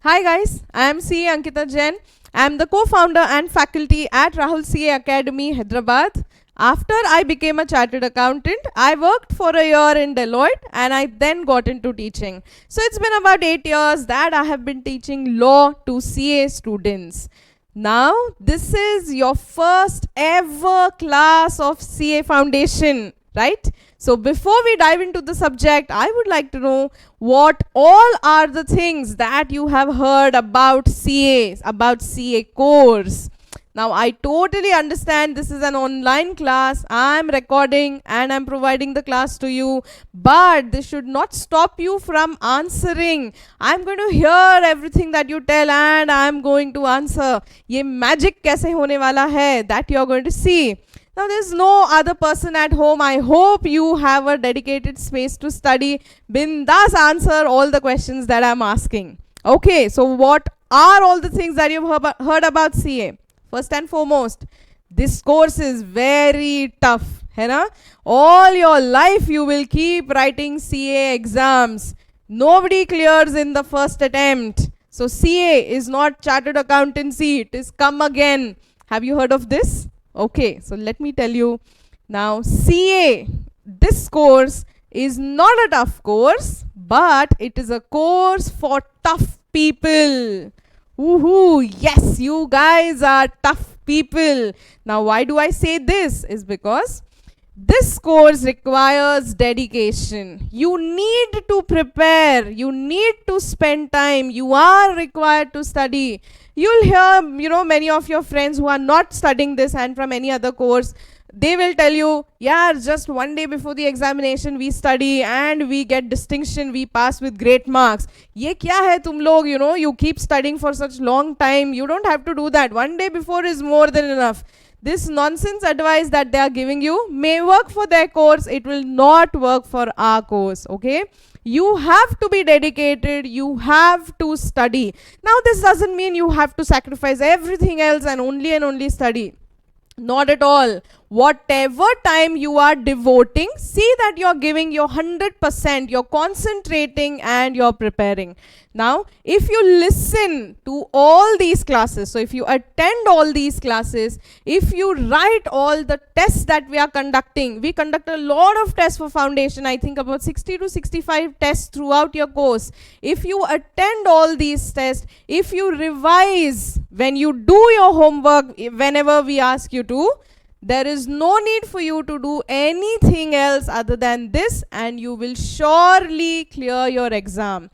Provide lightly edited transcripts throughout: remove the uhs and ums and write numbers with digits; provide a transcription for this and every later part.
Hi guys, I am CA Ankita Jain. I am the co-founder and faculty at Rahul CA Academy, Hyderabad. After I became a chartered accountant, I worked for a year in Deloitte and I then got into teaching. So it's been about 8 years that I have been teaching law to CA students. Now, this is your first ever class of CA Foundation, right? So before we dive into the subject, I would like to know what all are the things that you have heard about CAs, about CA course. Now I totally understand this is an online class, I'm recording and I'm providing the class to you, but this should not stop you from answering. I'm going to hear everything that you tell and I'm going to answer. Ye magic kaise hone wala hai that you're going to see. Now there's no other person at home. I hope you have a dedicated space to study. Bindas answer all the questions that I'm asking. Okay, so what are all the things that you've heard about CA? First and foremost, this course is very tough. है ना? All your life you will keep writing CA exams. Nobody clears in the first attempt. So CA is not chartered accountancy. It is come again. Have you heard of this? Okay, so let me tell you now, CA, this course is not a tough course, but it is a course for tough people. Woohoo, yes, you guys are tough people. Now, why do I say this? Is because this course requires dedication. You need to prepare. You need to spend time. You are required to study. You'll hear, many of your friends who are not studying this and from any other course, they will tell you, yeah, just one day before the examination we study and we get distinction, we pass with great marks. Ye kya hai tum log, you keep studying for such long time. You don't have to do that. One day before is more than enough. This nonsense advice that they are giving you may work for their course. It will not work for our course, okay? You have to be dedicated. You have to study. Now, this doesn't mean you have to sacrifice everything else and only study. Not at all. Whatever time you are devoting, see that you're giving your 100%, you're concentrating and you're preparing. Now, if you listen to all these classes, so if you attend all these classes, if you write all the tests that we are conducting, we conduct a lot of tests for foundation, I think about 60 to 65 tests throughout your course. If you attend all these tests, if you revise, when you do your homework, whenever we ask you to, there is no need for you to do anything else other than this and you will surely clear your exam.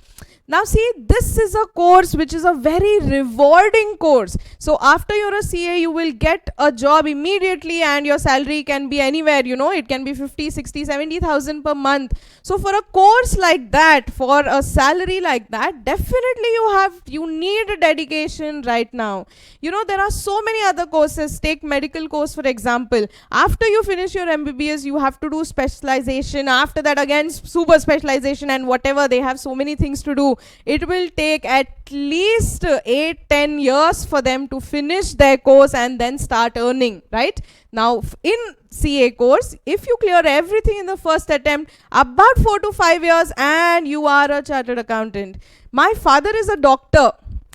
Now see, this is a course which is a very rewarding course. So after you're a CA, you will get a job immediately and your salary can be anywhere, it can be 50, 60, 70,000 per month. So for a course like that, for a salary like that, definitely you need a dedication right now. There are so many other courses. Take medical course for example. After you finish your MBBS, you have to do specialization. After that again, super specialization and whatever, they have so many things to do. It will take at least 8-10 years for them to finish their course and then start earning, right? Now, in CA course, if you clear everything in the first attempt, about 4 to 5 years and you are a chartered accountant. My father is a doctor.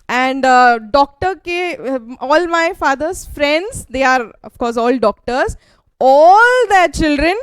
And all my father's friends, they are of course all doctors. All their children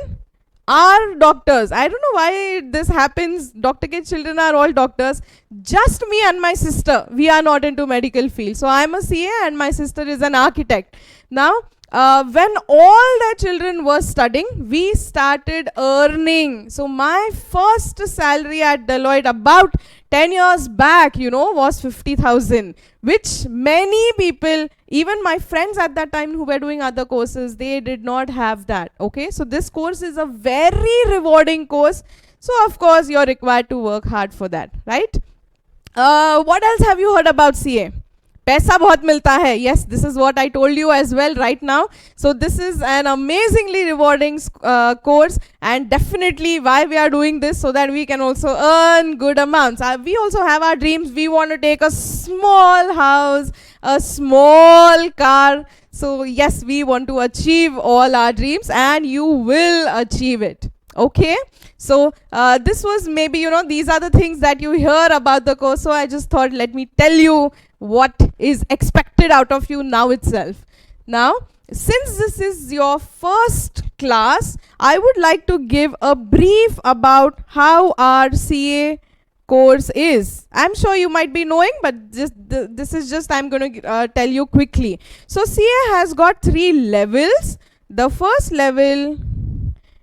are doctors. I don't know why this happens. Doctor ke children are all doctors. Just me and my sister, we are not into medical field. So I am a CA and my sister is an architect. Now, when all their children were studying, we started earning. So my first salary at Deloitte about 10 years back, was 50,000, which many people, even my friends at that time who were doing other courses, they did not have that, okay? So this course is a very rewarding course. So of course, you're required to work hard for that, right? What else have you heard about CA? पैसा बहुत मिलता है. Yes, this is what I told you as well right now. So this is an amazingly rewarding course and definitely why we are doing this, so that we can also earn good amounts. We also have our dreams. We want to take a small house, a small car. So yes, we want to achieve all our dreams and you will achieve it. Okay, so this was maybe, you know, these are the things that you hear about the course, so I just thought let me tell you what is expected out of you now itself. Now, since this is your first class, I would like to give a brief about how our CA course is. I'm sure you might be knowing, but this is just I'm going to tell you quickly. So CA has got 3 levels. The first level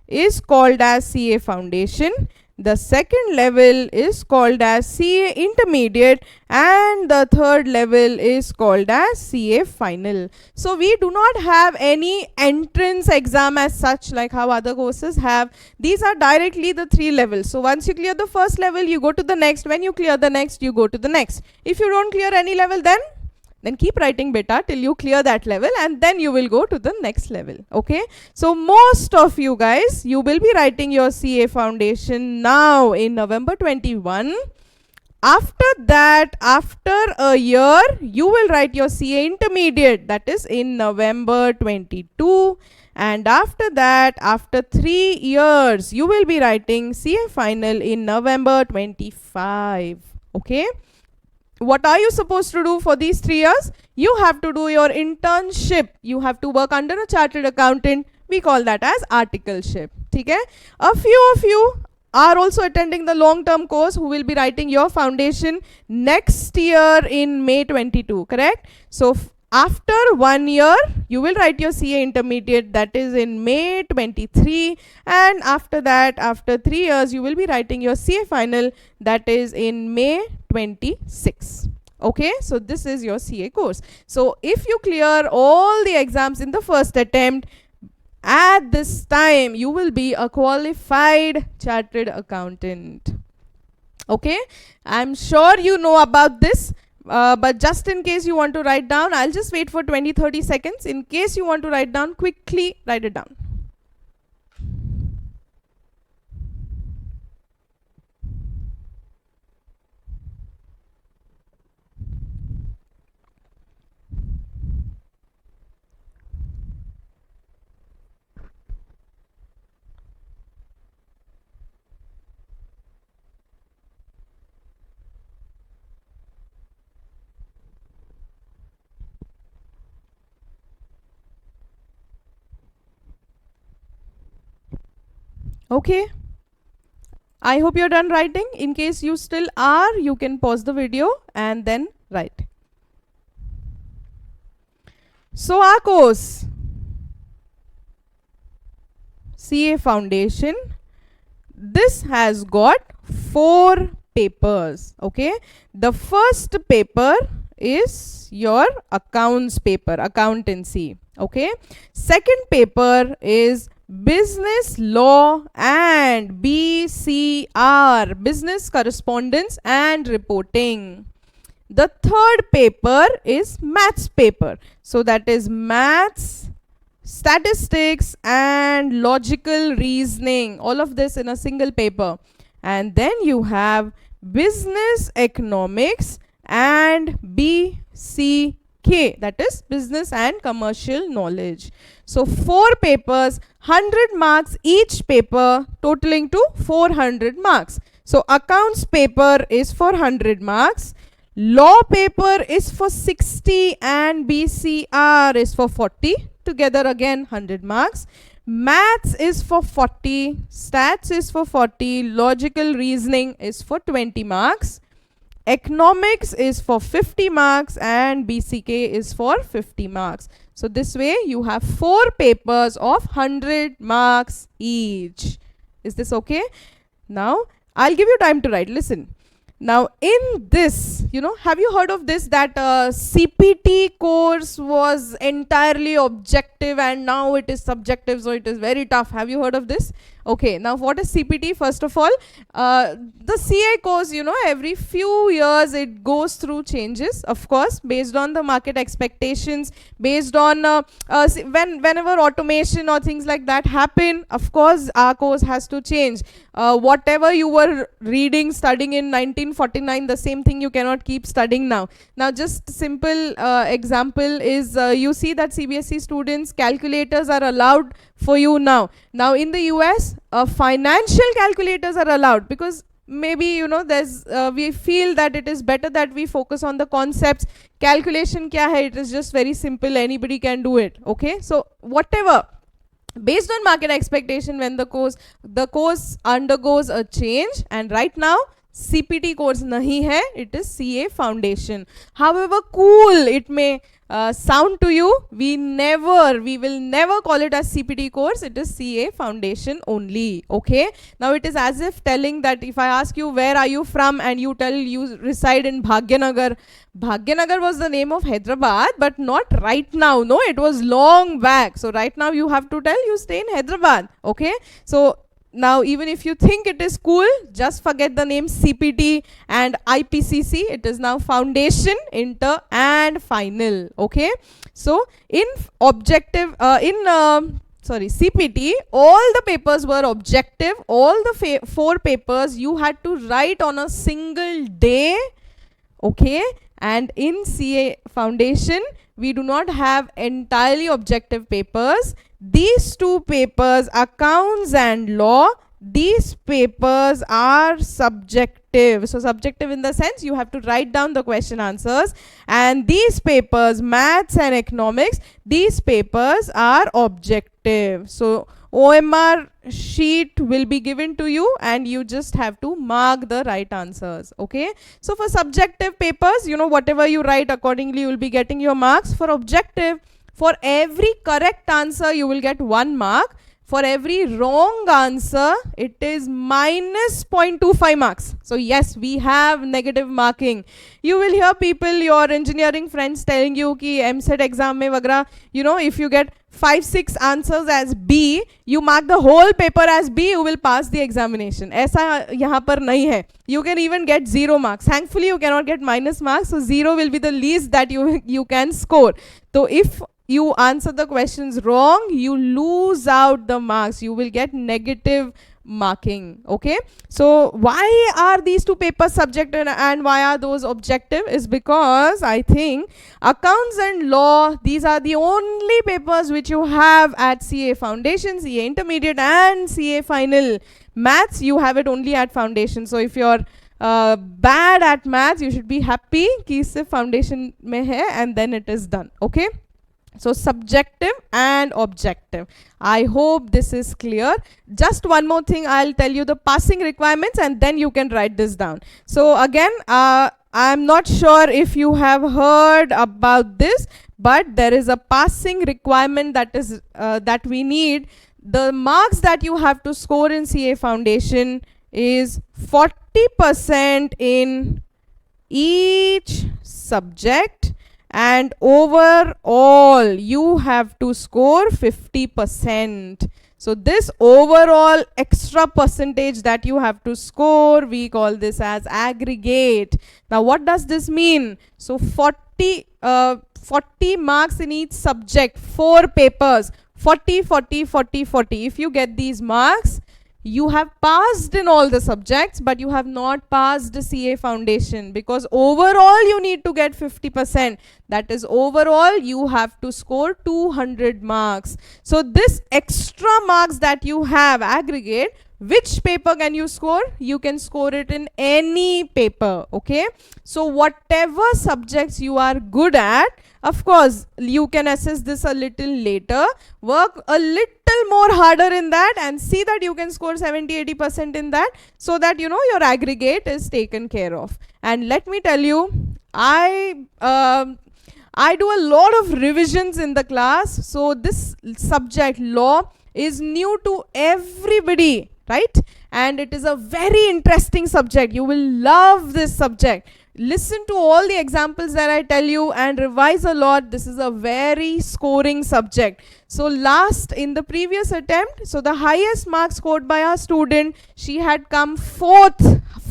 is called as CA Foundation. The second level is called as CA Intermediate, and the third level is called as CA Final. So we do not have any entrance exam as such like how other courses have. These are directly the 3 levels. So once you clear the first level, you go to the next. When you clear the next, you go to the next. If you don't clear any level, then keep writing beta till you clear that level, and then you will go to the next level. Okay, so most of you guys, you will be writing your CA Foundation now in November 21. After that, after a year, you will write your CA Intermediate, that is in November 22. And after that, after 3 years, you will be writing CA Final in November 25. Okay, what are you supposed to do for these 3 years? You have to do your internship. You have to work under a chartered accountant. We call that as articleship. Okay? A few of you are also attending the long-term course who will be writing your foundation next year in May 22. Correct? So after 1 year, you will write your CA Intermediate, that is in May 23, and after that, after 3 years, you will be writing your CA Final, that is in May 26. Okay, so this is your CA course. So if you clear all the exams in the first attempt, at this time, you will be a qualified chartered accountant. Okay, I'm sure you know about this. But just in case you want to write down, I'll just wait for 20-30 seconds. In case you want to write down, quickly write it down. Okay, I hope you're done writing. In case you still are, you can pause the video and then write. So our course, CA Foundation, this has got 4 papers. Okay, the first paper is your accounts paper, accountancy. Okay, second paper is business law and BCR, business correspondence and reporting. The third paper is maths paper, so that is maths, statistics and logical reasoning, all of this in a single paper. And then you have business economics and BCK, that is business and commercial knowledge. So 4 papers, 100 marks each paper, totaling to 400 marks. So accounts paper is for 100 marks, law paper is for 60 and BCR is for 40, together again 100 marks. Maths is for 40, stats is for 40, logical reasoning is for 20 marks. Economics is for 50 marks and BCK is for 50 marks. So this way you have 4 papers of 100 marks each. Is this okay? Now I'll give you time to write. Listen. Now in this, you know, have you heard of this, that CPT course was entirely objective and now it is subjective, so it is very tough. Have you heard of this? Okay, now what is CPT? First of all, the CA course, you know, every few years it goes through changes, of course, based on the market expectations, based on whenever automation or things like that happen, of course our course has to change. Whatever you were reading, studying in 1949, the same thing you cannot keep studying now. Now just simple example is, you see that CBSE students, calculators are allowed for you now. Now in the US, financial calculators are allowed, because maybe you know there's we feel that it is better that we focus on the concepts. Calculation kya hai, it is just very simple, anybody can do it. Okay, so whatever, based on market expectation, when the course undergoes a change, and right now CPT course nahi hai, it is CA Foundation. However cool it may sound to you, we will never call it as CPT course, it is CA Foundation only. Okay, now it is as if telling that if I ask you where are you from and you tell you reside in Bhagyanagar. Bhagyanagar was the name of Hyderabad, but not right now. No, it was long back. So right now you have to tell you stay in Hyderabad. Okay, so now even if you think it is cool, just forget the name CPT and IPCC. It is now Foundation, Inter and Final. Okay, so in CPT, all the papers were objective. All the 4 papers you had to write on a single day. Okay, and in CA Foundation we do not have entirely objective papers. These 2 papers, accounts and law, these papers are subjective. So subjective in the sense you have to write down the question answers, and these papers, maths and economics, these papers are objective. So OMR sheet will be given to you and you just have to mark the right answers. Okay, so for subjective papers, you know, whatever you write accordingly you will be getting your marks. For objective, for every correct answer you will get 1 mark. For every wrong answer it is minus 0.25 marks. So yes, we have negative marking. You will hear people, your engineering friends telling you ki MSET exam mein वगैरह, you know, if you get 5-6 answers as B, you mark the whole paper as B, you will pass the examination. ऐसा यहाँ पर नहीं है. You can even get 0 marks. Thankfully you cannot get minus marks, so 0 will be the least that you can score. So if you answer the questions wrong, you lose out the marks. You will get negative marking. Okay, so why are these 2 papers subjective and why are those objective? Is because I think accounts and law, these are the only papers which you have at CA Foundation, CA Intermediate and CA Final. Maths, you have it only at Foundation. So if you're bad at maths, you should be happy कि सिर्फ Foundation में है, and then it is done. Okay, so subjective and objective. I hope this is clear. Just one more thing, I'll tell you the passing requirements and then you can write this down. So again, I'm not sure if you have heard about this, but there is a passing requirement that is that we need. The marks that you have to score in CA Foundation is 40% in each subject, and overall you have to score 50%. So this overall extra percentage that you have to score, we call this as aggregate. Now what does this mean? So 40 marks in each subject, 4 papers, 40, 40, 40, 40. If you get these marks, you have passed in all the subjects, but you have not passed the CA Foundation, because overall you need to get 50%. That is, overall you have to score 200 marks. So this extra marks that you have aggregate, which paper can you score? You can score it in any paper. Okay, so whatever subjects you are good at, of course you can assess this a little later, work a little more harder in that and see that you can score 70-80% in that, so that you know your aggregate is taken care of. And let me tell you, I do a lot of revisions in the class, so this subject law is new to everybody, right? And it is a very interesting subject. You will love this subject. Listen to all the examples that I tell you and revise a lot. This is a very scoring subject. So in the previous attempt, so the highest mark scored by our student, she had come fourth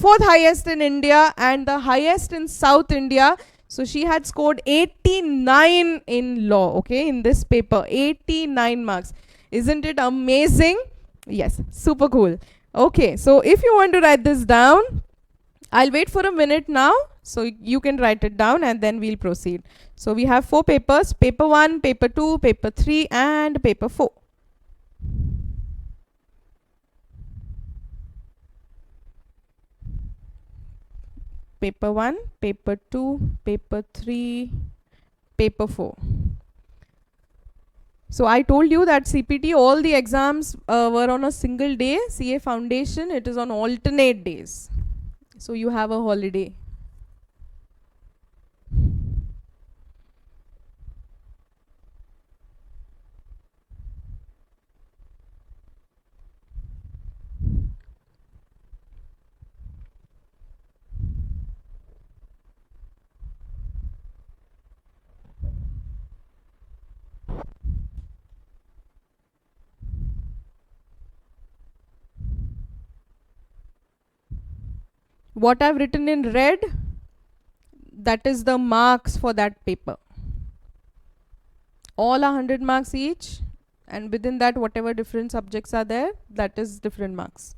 highest in India and the highest in South India. So she had scored 89 in law, okay, in this paper, 89 marks. Isn't it amazing? Yes, super cool. Okay, so if you want to write this down, I'll wait for a minute now, so you can write it down and then we'll proceed. So we have 4 papers, paper 1, paper 2, paper 3 and paper 4. paper 1, paper 2, paper 3, paper 4. So I told you that CPT, all the exams were on a single day. CA Foundation, it is on alternate days. So you have a holiday. What I've written in red, that is the marks for that paper. All are 100 marks each, and within that whatever different subjects are there, that is different marks.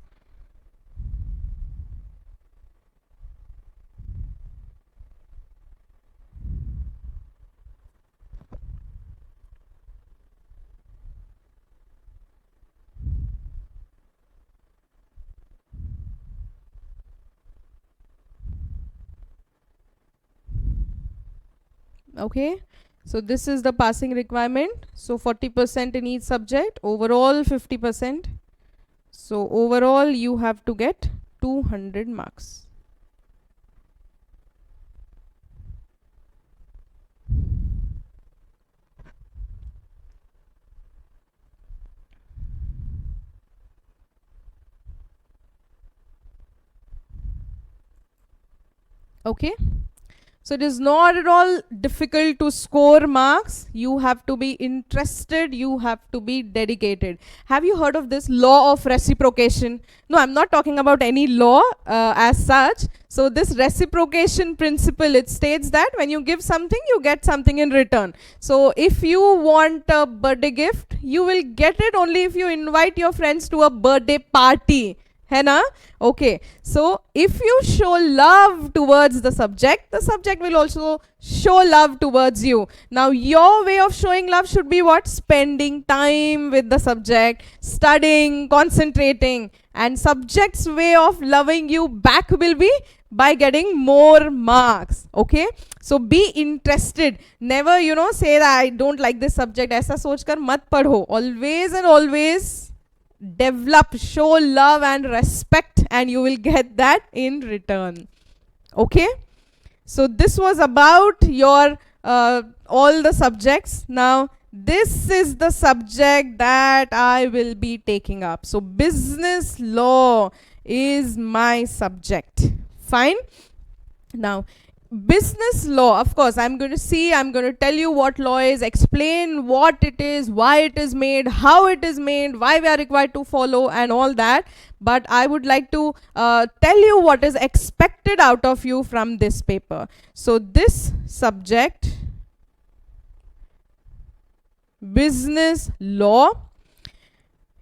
Okay, so this is the passing requirement. So 40% in each subject, overall 50%. So overall you have to get 200 marks. Okay, so it is not at all difficult to score marks. You have to be interested, you have to be dedicated. Have you heard of this law of reciprocation? No, I'm not talking about any law as such. So this reciprocation principle, it states that when you give something, you get something in return. So if you want a birthday gift, you will get it only if you invite your friends to a birthday party. है ना? Okay, so if you show love towards the subject will also show love towards you. Now your way of showing love should be what? Spending time with the subject, studying, concentrating, and subject's way of loving you back will be by getting more marks. Okay, so be interested. Never say that I don't like this subject, ऐसा सोचकर मत पढ़ो. Always and always develop, show love and respect, and you will get that in return. Okay, so this was about your all the subjects. Now this is the subject that I will be taking up. So business law is my subject. Fine. Now business law, of course, I'm going to tell you what law is, explain what it is, why it is made, how it is made, why we are required to follow, and all that. But I would like to tell you what is expected out of you from this paper. So this subject, business law,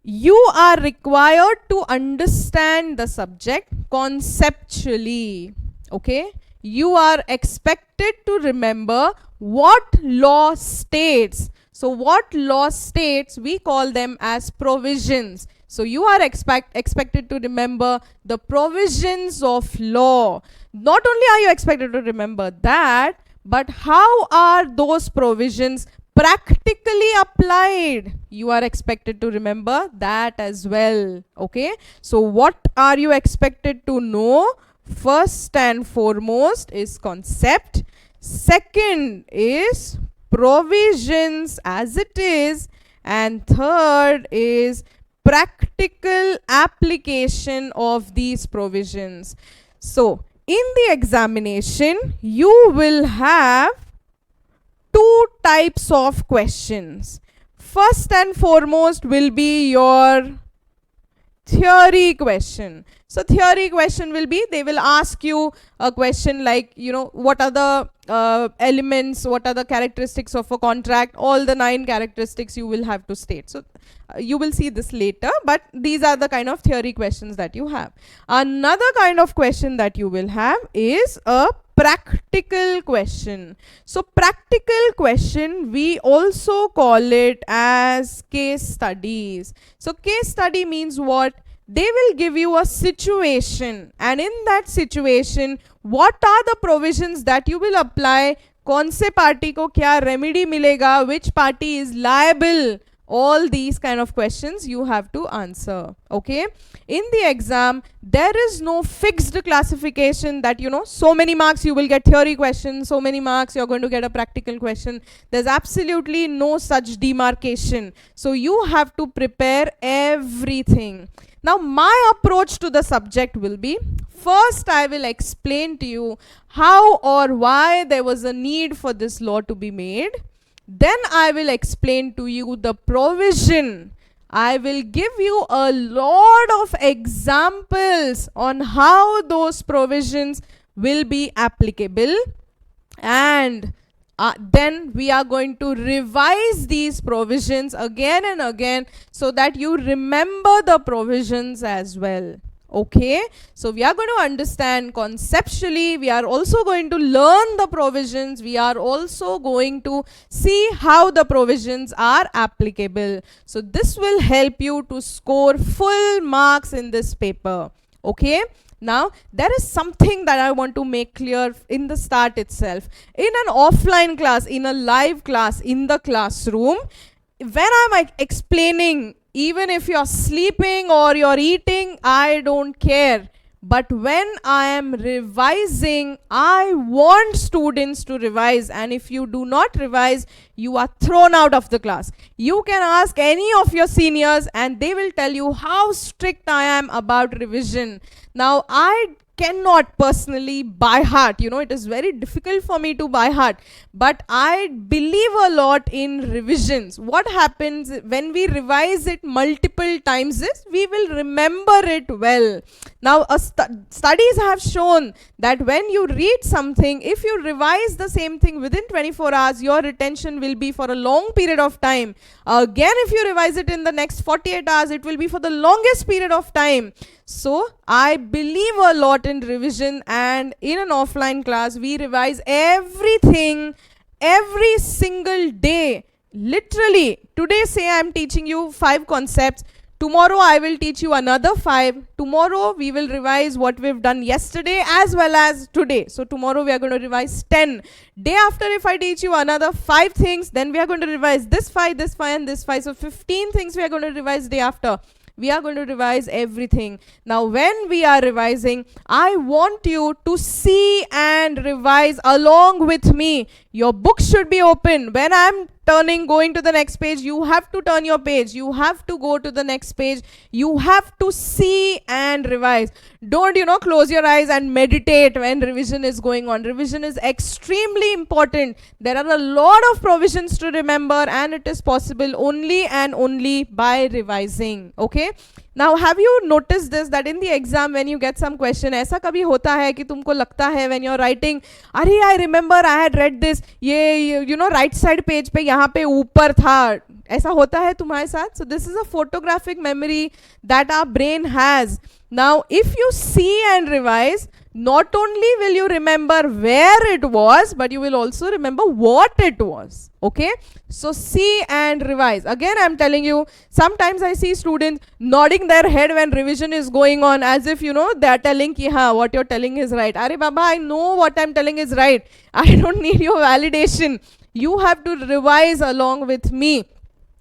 you are required to understand the subject conceptually. Okay, you are expected to remember what law states. So what law states, we call them as provisions. So you are expected to remember the provisions of law. Not only are you expected to remember that, but how are those provisions practically applied? You are expected to remember that as well. Okay, so what are you expected to know? First and foremost is concept. Second is provisions as it is. And third is practical application of these provisions. So in the examination, you will have two types of questions. First and foremost will be your theory question. So theory question will be, they will ask you a question like, what are the elements, what are the characteristics of a contract, all the 9 characteristics you will have to state. So you will see this later, but these are the kind of theory questions that you have. Another kind of question that you will have is a practical question. So practical question, we also call it as case studies. So case study means what? they will give you a situation, and in that situation what are the provisions that you will apply, कौन से party को क्या remedy मिलेगा, which party is liable, all these kind of questions you have to answer. Okay, in the exam there is no fixed classification that so many marks you will get theory questions, so many marks you're going to get a practical question. There's absolutely no such demarcation, so you have to prepare everything. Now my approach to the subject will be, first I will explain to you how or why there was a need for this law to be made. Then I will explain to you the provision. I will give you a lot of examples on how those provisions will be applicable, and then we are going to revise these provisions again and again so that you remember the provisions as well. Okay, so we are going to understand conceptually, we are also going to learn the provisions, we are also going to see how the provisions are applicable. So this will help you to score full marks in this paper. Okay, now there is something that I want to make clear in the start itself. In an offline class, in a live class, in the classroom, when I'm explaining, even if you're sleeping or you're eating, I don't care. But when I am revising, I want students to revise, and if you do not revise, you are thrown out of the class. You can ask any of your seniors and they will tell you how strict I am about revision. Now, I cannot personally by heart, it is very difficult for me to by heart, but I believe a lot in revisions. What happens when we revise it multiple times is we will remember it well. Now studies have shown that when you read something, if you revise the same thing within 24 hours, your retention will be for a long period of time. Again, if you revise it in the next 48 hours, it will be for the longest period of time. So I believe a lot in revision, and in an offline class we revise everything every single day. Literally, today say I am teaching you 5 concepts, tomorrow I will teach you another 5, tomorrow we will revise what we've done yesterday as well as today. So tomorrow we are going to revise 10. Day after, if I teach you another 5 things, then we are going to revise this 5, this 5 and this 5. So 15 things we are going to revise day after. We are going to revise everything. Now when we are revising, I want you to see and revise along with me. Your book should be open. When I'm going to the next page, you have to turn your page. You have to go to the next page. You have to see and revise. Don't, close your eyes and meditate when revision is going on. Revision is extremely important. There are a lot of provisions to remember, and it is possible only and only by revising. Okay? Now, have you noticed this, that in the exam when you get some question, ऐसा कभी होता है कि तुमको लगता है when you're writing, अरे I remember I had read this, ये right side page पे यहाँ पे ऊपर था, ऐसा होता है तुम्हारे साथ? So this is a photographic memory that our brain has. Now, if you see and revise, not only will you remember where it was, but you will also remember what it was. Okay? So see and revise. Again, I'm telling you, sometimes I see students nodding their head when revision is going on, as if, they are telling ki, हाँ, what you're telling is right. Arey Baba, I know what I'm telling is right. I don't need your validation. You have to revise along with me.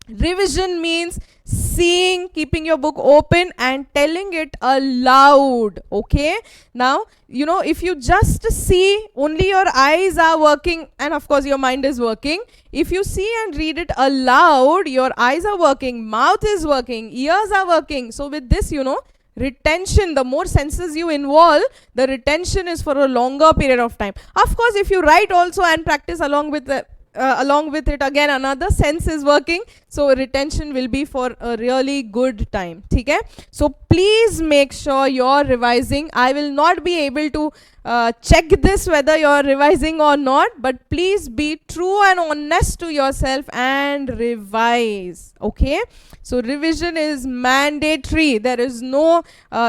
Revision means seeing, keeping your book open and telling it aloud. Okay? Now, if you just see, only your eyes are working and of course your mind is working. If you see and read it aloud, your eyes are working, mouth is working, ears are working. So with this, retention, the more senses you involve, the retention is for a longer period of time. Of course, if you write also and practice along with it, again another sense is working, so retention will be for a really good time. Okay? So please make sure you're revising. I will not be able to check this whether you're revising or not, but please be true and honest to yourself and revise. Okay? So revision is mandatory. There is no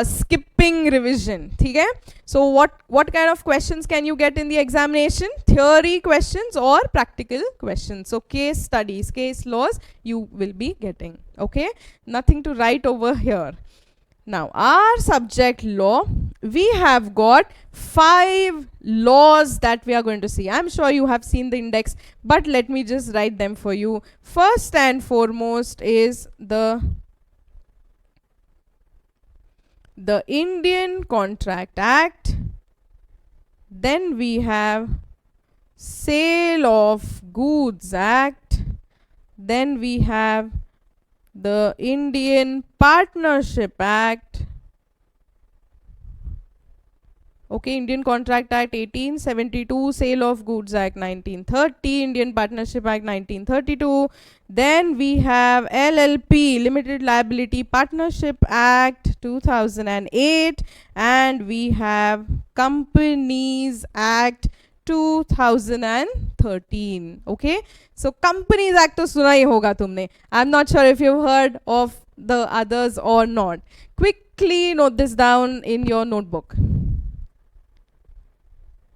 skipping revision. Okay? So what kind of questions can you get in the examination? Theory questions or practical questions. So case studies, case laws you will be getting. Okay? Nothing to write over here. Now, our subject law, we have got 5 laws that we are going to see. I'm sure you have seen the index, but let me just write them for you. First and foremost is the Indian Contract Act. Then we have Sale of Goods Act. Then we have the Indian Partnership Act. Okay, Indian Contract Act 1872, Sale of Goods Act 1930, Indian Partnership Act 1932. Then we have LLP, Limited Liability Partnership Act 2008, and we have Companies Act 2013. Okay, so Companies Act to suna hi hoga tumne. I'm not sure if you've heard of the others or not. Quickly note this down in your notebook.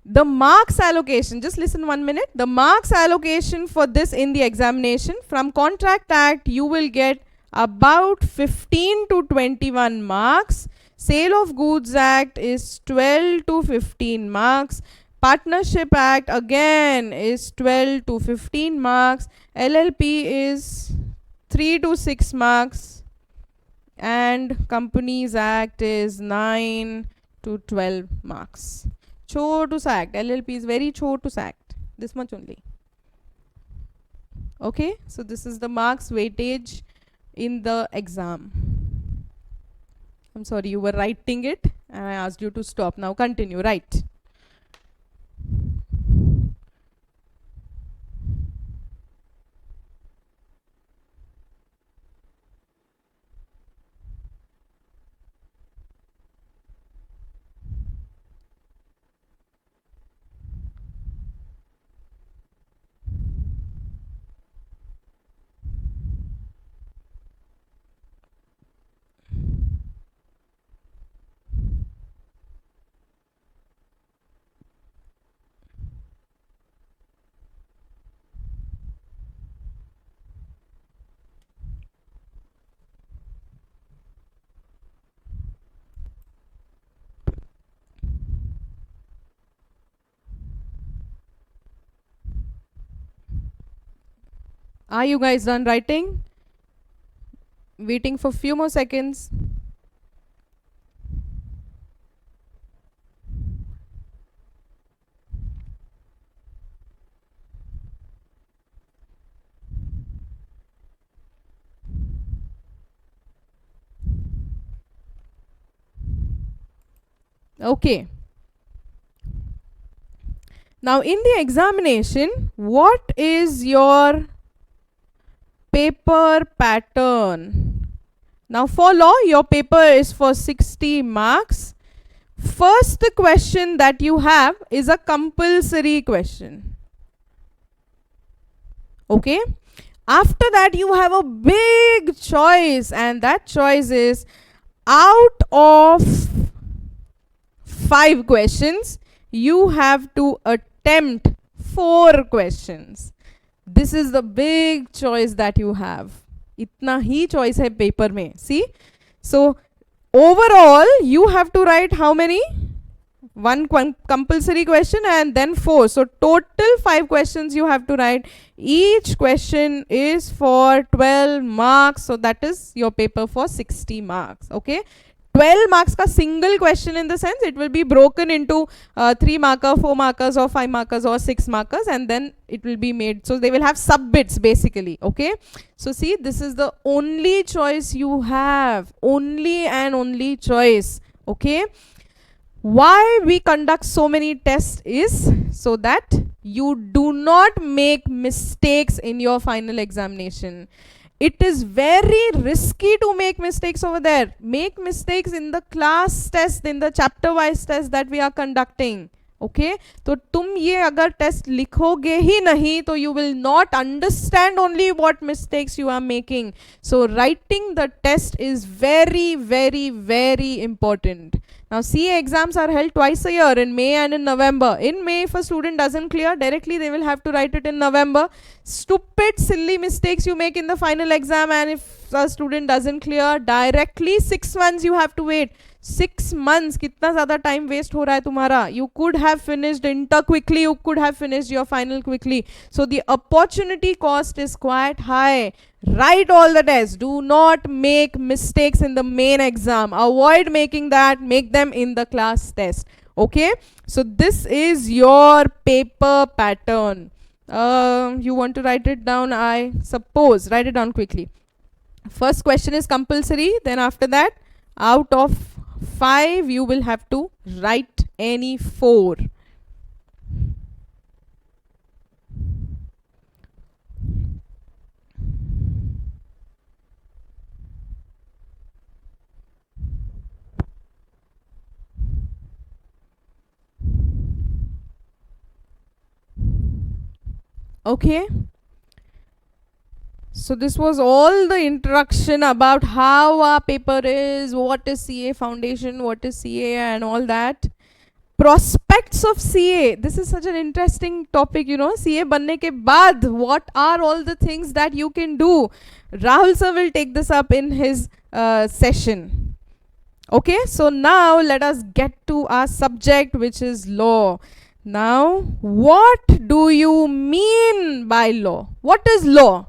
The marks allocation, just listen 1 minute. The marks allocation for this in the examination, from Contract Act, you will get about 15 to 21 marks. Sale of Goods Act is 12 to 15 marks. Partnership Act again is 12 to 15 marks. LLP is 3 to 6 marks. And Companies Act is 9 to 12 marks. Chotu sa act. LLP is very chotu sa act. This much only. Okay, so this is the marks weightage in the exam. I'm sorry, you were writing it and I asked you to stop. Now continue, write. Are you guys done writing? Waiting for few more seconds. Okay. Now in the examination, what is your paper pattern? Now for law, your paper is for 60 marks. First question that you have is a compulsory question. Okay. After that, you have a big choice, and that choice is out of 5 questions, you have to attempt 4 questions. This is the big choice that you have. Itna hi choice hai paper mein. See? So, overall, you have to write how many? 1 compulsory question and then 4. So, total 5 questions you have to write. Each question is for 12 marks. So, that is your paper for 60 marks. Okay? 12 marks ka single question, in the sense it will be broken into 3 marker, 4 markers or 5 markers or 6 markers, and then it will be made. So they will have sub bits basically. Okay. So see, this is the only choice you have. Only and only choice. Okay. Why we conduct so many tests is so that you do not make mistakes in your final examination. It is very risky to make mistakes over there. Make mistakes in the class test, in the chapter wise test that we are conducting. Okay तो तुम ये अगर test लिखोगे ही नहीं तो you will not understand only what mistakes you are making. So writing the test is very very very important. Now CA exams are held twice a year, in May and in November. In May, if a student doesn't clear directly, they will have to write it in November. Stupid silly mistakes you make in the final exam, and if a student doesn't clear directly, 6 months you have to wait. 6 months, कितना ज़्यादा time waste हो रहा है तुम्हारा. You could have finished inter quickly, you could have finished your final quickly. So the opportunity cost is quite high. Write all the tests. Do not make mistakes in the main exam. Avoid making that. Make them in the class test. Okay. So this is your paper pattern. You want to write it down? I suppose. Write it down quickly. First question is compulsory. Then after that, out of 5, you will have to write any 4. Okay. So this was all the introduction about how our paper is, what is CA foundation, what is CA and all that. Prospects of CA. This is such an interesting topic, you know. CA बनने के बाद, what are all the things that you can do? Rahul sir will take this up in his session. Okay, so now let us get to our subject, which is law. Now, what do you mean by law? What is law?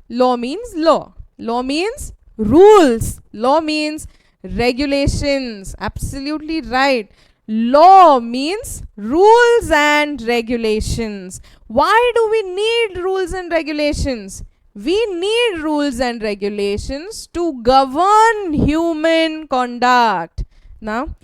Law means law. Law means rules. Law means regulations. Absolutely right. Law means rules and regulations. Why do we need rules and regulations? We need rules and regulations to govern human conduct. Now,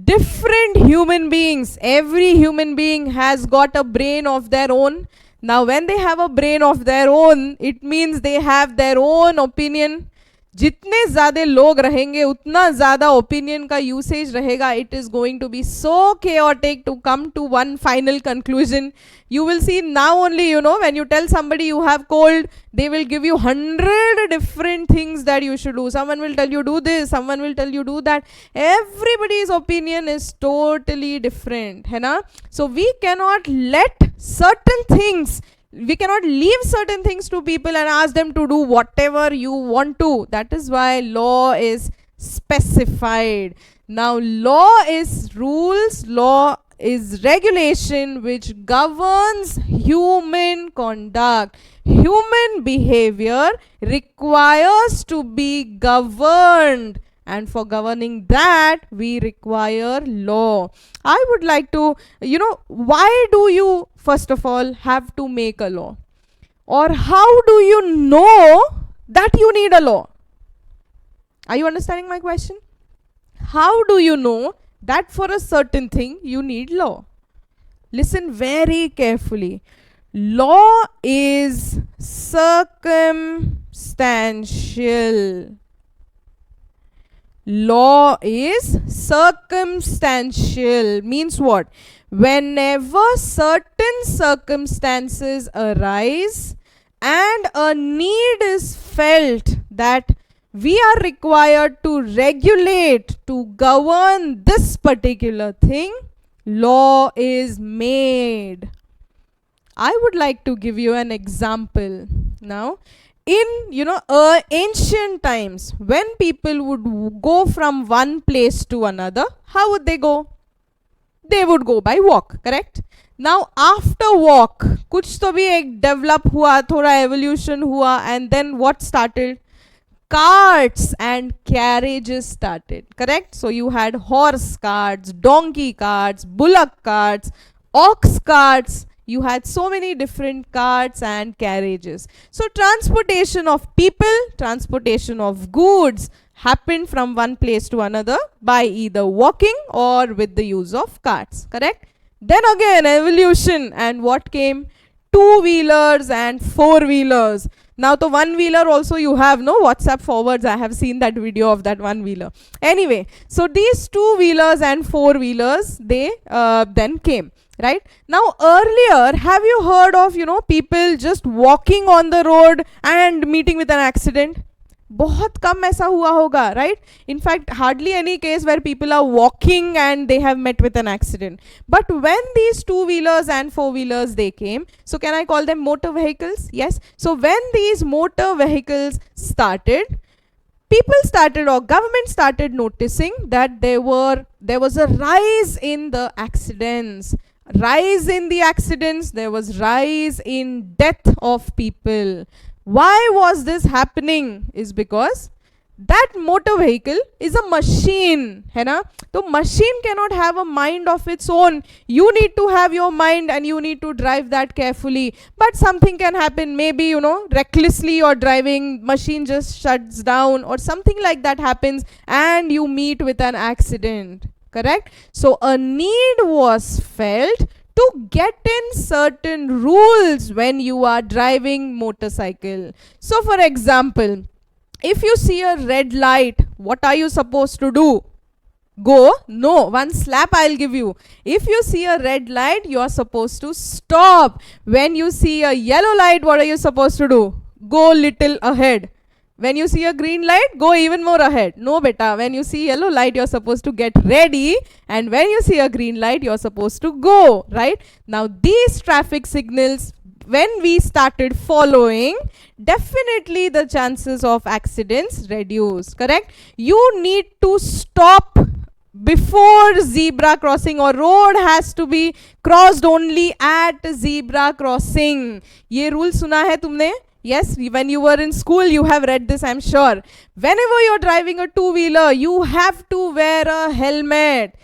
different human beings, every human being has got a brain of their own. Now when they have a brain of their own, it means they have their own opinion. जितने ज़्यादा लोग रहेंगे उतना ज़्यादा opinion का usage रहेगा. It is going to be so chaotic to come to one final conclusion. You will see now only, you know, when you tell somebody you have cold, they will give you 100 different things that you should do. Someone will tell you do this, someone will tell you do that. Everybody's opinion is totally different, है ना? So we cannot let certain things, we cannot leave certain things to people and ask them to do whatever you want to. That is why law is specified. Now law is rules, law is regulation which governs human conduct. Human behavior requires to be governed, and for governing that we require law. I would like to, you know, why do you first of all have to make a law? Or how do you know that you need a law? Are you understanding my question? How do you know that for a certain thing you need law? Listen very carefully. Law is circumstantial. Law is circumstantial. Means what? Whenever certain circumstances arise and a need is felt that we are required to regulate, to govern this particular thing, law is made. I would like to give you an example now. In, you know, ancient times, when people would go from one place to another, how would they go? They would go by walk, correct? Now after walk, कुछ तो भी एक develop हुआ, थोड़ा evolution हुआ, and then what started? Carts and carriages started, correct? So you had horse carts, donkey carts, bullock carts, ox carts. You had so many different carts and carriages. So transportation of people, transportation of goods happened from one place to another by either walking or with the use of carts, correct? Then again evolution, and what came? Two-wheelers and four-wheelers. Now to one wheeler also you have no WhatsApp forwards. I have seen that video of that one wheeler. Anyway, so these two wheelers and four wheelers, they then came. Right now, earlier, have you heard of people just walking on the road and meeting with an accident? बहुत कम ऐसा हुआ होगा, right? In fact, hardly any case where people are walking and they have met with an accident. But when these two-wheelers and four-wheelers they came, so can I call them motor vehicles? Yes. So when these motor vehicles started, people started or government started noticing that there was a rise in the accidents. Rise in the accidents, there was rise in death of people. Why was this happening? Is because that motor vehicle is a machine, है ना? तो machine cannot have a mind of its own. You need to have your mind and you need to drive that carefully. But something can happen, maybe recklessly you're driving, machine just shuts down or something like that happens and you meet with an accident. Correct? So a need was felt to get in certain rules when you are driving motorcycle. So for example, if you see a red light, what are you supposed to do? Go? No, one slap I'll give you. If you see a red light, you are supposed to stop. When you see a yellow light, what are you supposed to do? Go little ahead. When you see a green light, go even more ahead. No, beta. When you see yellow light, you're supposed to get ready. And when you see a green light, you're supposed to go. Right? Now, these traffic signals, when we started following, definitely the chances of accidents reduced. Correct? You need to stop before zebra crossing, or road has to be crossed only at zebra crossing. ये rule सुना है तुमने? Yes, when you were in school, you have read this, I'm sure. Whenever you're driving a two-wheeler, you have to wear a helmet.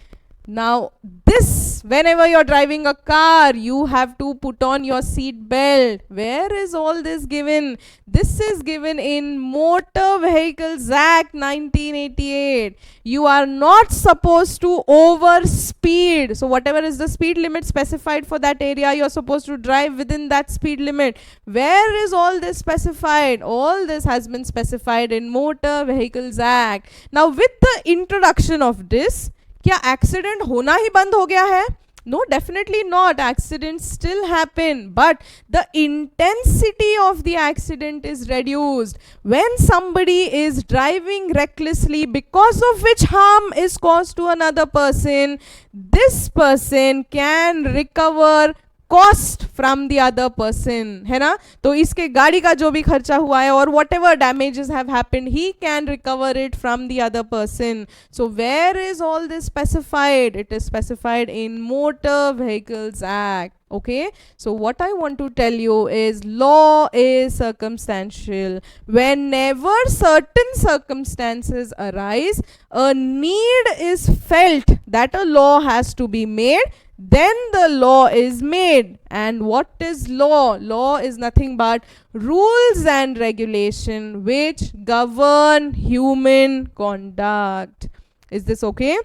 Now, this, whenever you're driving a car, you have to put on your seat belt. Where is all this given? This is given in Motor Vehicles Act 1988. You are not supposed to overspeed. So whatever is the speed limit specified for that area, you're supposed to drive within that speed limit. Where is all this specified? All this has been specified in Motor Vehicles Act. Now with the introduction of this, क्या accident होना ही बंद हो गया है? No, definitely not. Accidents still happen, but the intensity of the accident is reduced. When somebody is driving recklessly, because of which harm is caused to another person, this person can recover cost from the other person, है ना? तो इसके गाड़ी का जो भी खर्चा हुआ है और whatever damages have happened, he can recover it from the other person. So where is all this specified? It is specified in Motor Vehicles Act. Okay, so what I want to tell you is law is circumstantial. Whenever certain circumstances arise, a need is felt that a law has to be made, then the law is made. And what is law? Law is nothing but rules and regulation which govern human conduct. Is this okay?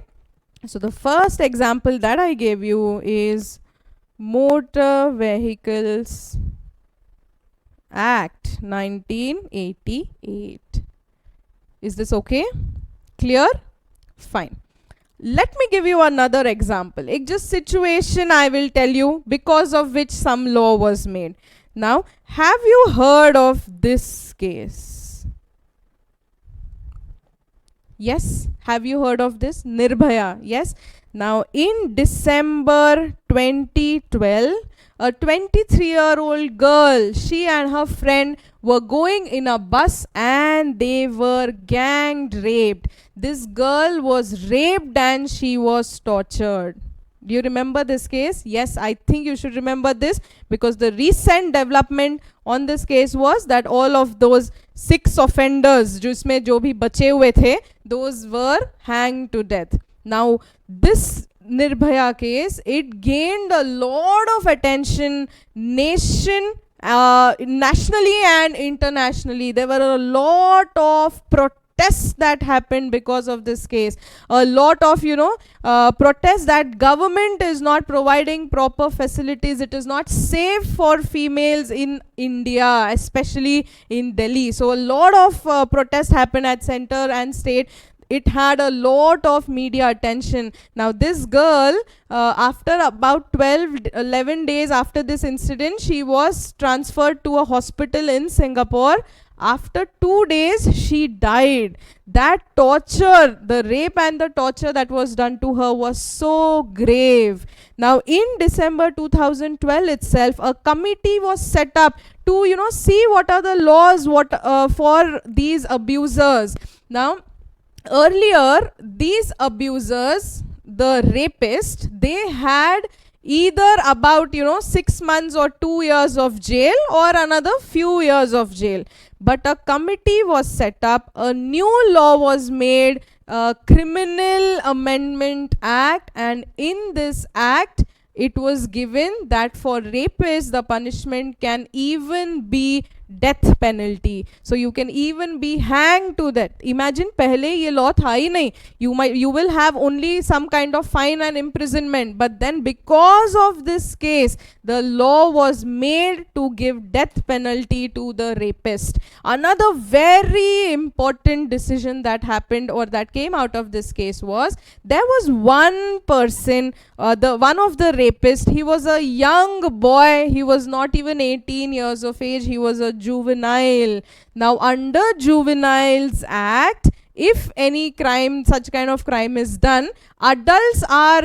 So the first example that I gave you is Motor Vehicles Act 1988. Is this okay? Clear? Fine. Let me give you another example. एक just situation I will tell you because of which some law was made. Now, have you heard of this case? Yes, have you heard of this? Nirbhaya, yes. Now, in December 2012, a 23-year-old girl, she and her friend were going in a bus and they were gang raped. This girl was raped and she was tortured. Do you remember this case? Yes, I think you should remember this because the recent development on this case was that all of those 6 offenders, जिसमें जो भी बचे हुए थे, those were hanged to death. Now, this Nirbhaya case, it gained a lot of attention nationally and internationally. There were a lot of protests protests that happened because of this case. A lot of, protests that government is not providing proper facilities. It is not safe for females in India, especially in Delhi. So a lot of protests happened at center and state. It had a lot of media attention. Now this girl, after about 11 days after this incident, she was transferred to a hospital in Singapore. After 2 days, she died. That torture, the rape and the torture that was done to her was so grave. Now in December 2012 itself, a committee was set up to, see what are the laws for these abusers. Now, earlier, these abusers, the rapist, they had either about 6 months or 2 years of jail or another few years of jail. But a committee was set up, a new law was made, a Criminal Amendment Act, and in this act it was given that for rapists the punishment can even be death penalty. So you can even be hanged to that. Imagine, pehle ye law tha hi nahi. You will have only some kind of fine and imprisonment, but then because of this case, the law was made to give death penalty to the rapist. Another very important decision that happened or that came out of this case was, there was one person, one of the rapists, he was a young boy, he was not even 18 years of age, he was a juvenile. Now under Juveniles Act, if any crime, such kind of crime is done, adults are,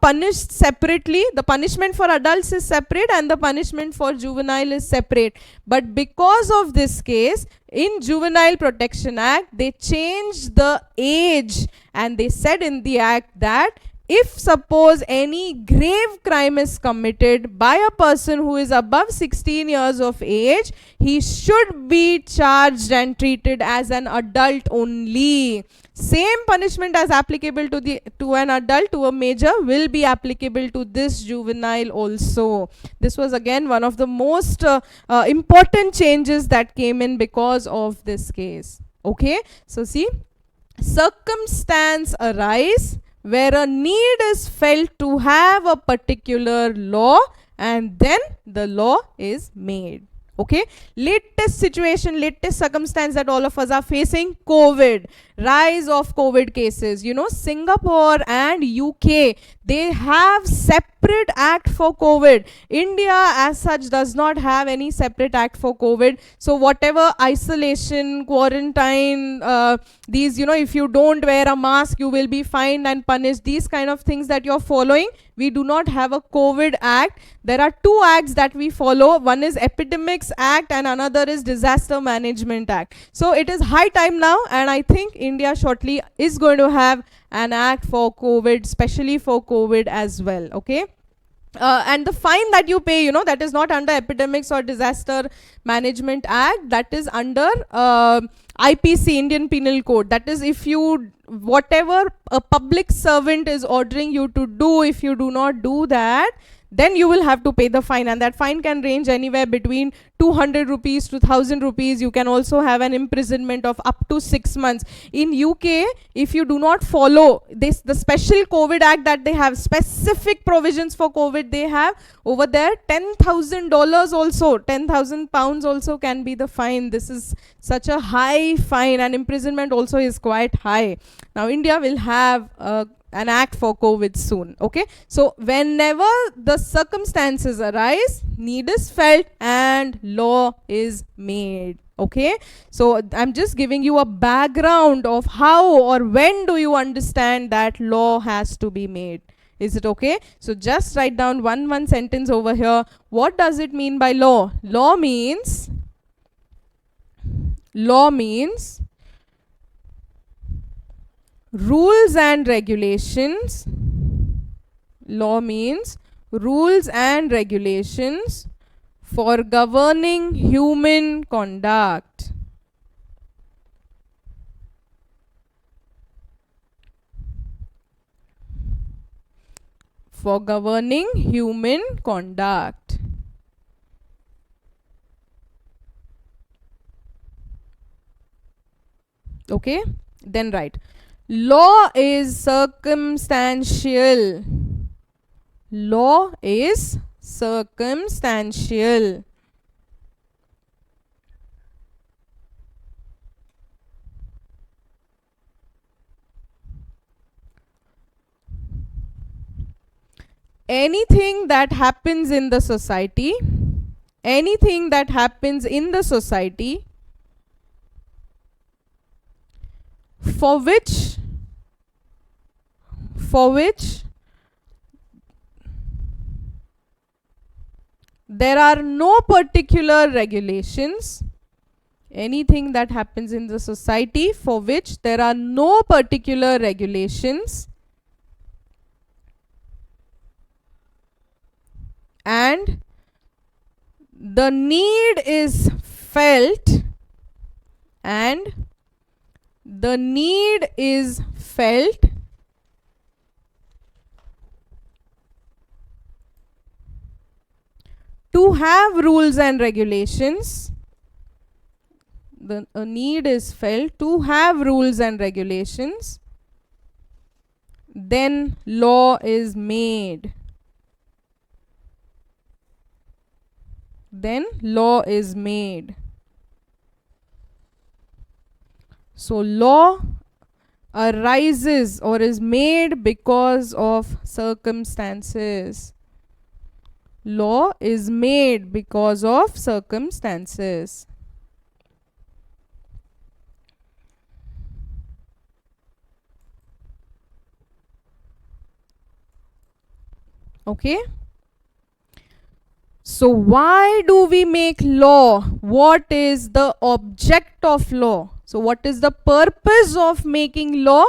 punished separately. The punishment for adults is separate and the punishment for juvenile is separate. But because of this case, in Juvenile Protection Act, they changed the age and they said in the act that if suppose any grave crime is committed by a person who is above 16 years of age, he should be charged and treated as an adult only. Same punishment as applicable to an adult, to a major, will be applicable to this juvenile also. This was again one of the most important changes that came in because of this case. Okay, so see, circumstance arise where a need is felt to have a particular law, and then the law is made. Okay, latest situation, latest circumstance that all of us are facing, COVID, rise of COVID cases. Singapore and UK, they have separate act for COVID. India as such does not have any separate act for COVID. So whatever isolation, quarantine, these, if you don't wear a mask, you will be fined and punished, these kind of things that you're following, we do not have a COVID act. There are two acts that we follow. One is Epidemics Act and another is Disaster Management Act. So it is high time now, and I think India shortly is going to have an act for COVID, especially for COVID as well. Okay. And the fine that you pay, that is not under Epidemics or Disaster Management Act, that is under IPC, Indian Penal Code. That is, if you, whatever a public servant is ordering you to do, if you do not do that, then you will have to pay the fine, and that fine can range anywhere between 200 rupees to 1000 rupees. You can also have an imprisonment of up to 6 months. In UK, if you do not follow this, the special COVID Act that they have, specific provisions for COVID they have over there, $10,000 also, 10,000 pounds also can be the fine. This is such a high fine, and imprisonment also is quite high. Now India will have an act for COVID soon. Okay, so whenever the circumstances arise, need is felt and law is made. Okay, so I'm just giving you a background of how or when do you understand that law has to be made. Is it okay? So just write down one sentence over here. What does it mean by law? Law means rules and regulations. Law means rules and regulations for governing human conduct. For governing human conduct. Okay, then write. Law is circumstantial. Law is circumstantial. Anything that happens in the society, anything that happens in the society for which there are no particular regulations, anything that happens in the society for which there are no particular regulations and the need is felt, and the need is felt to have rules and regulations. A need is felt to have rules and regulations, then law is made. Then law is made. So law arises or is made because of circumstances. Law is made because of circumstances. Okay? So why do we make law? What is the object of law? So what is the purpose of making law?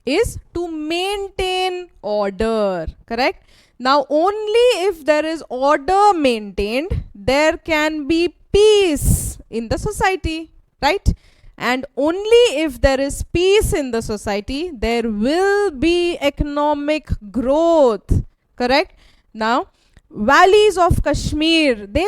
Is to maintain order, correct? Now only if there is order maintained, there can be peace in the society, right? And only if there is peace in the society, there will be economic growth, correct? Now valleys of Kashmir, they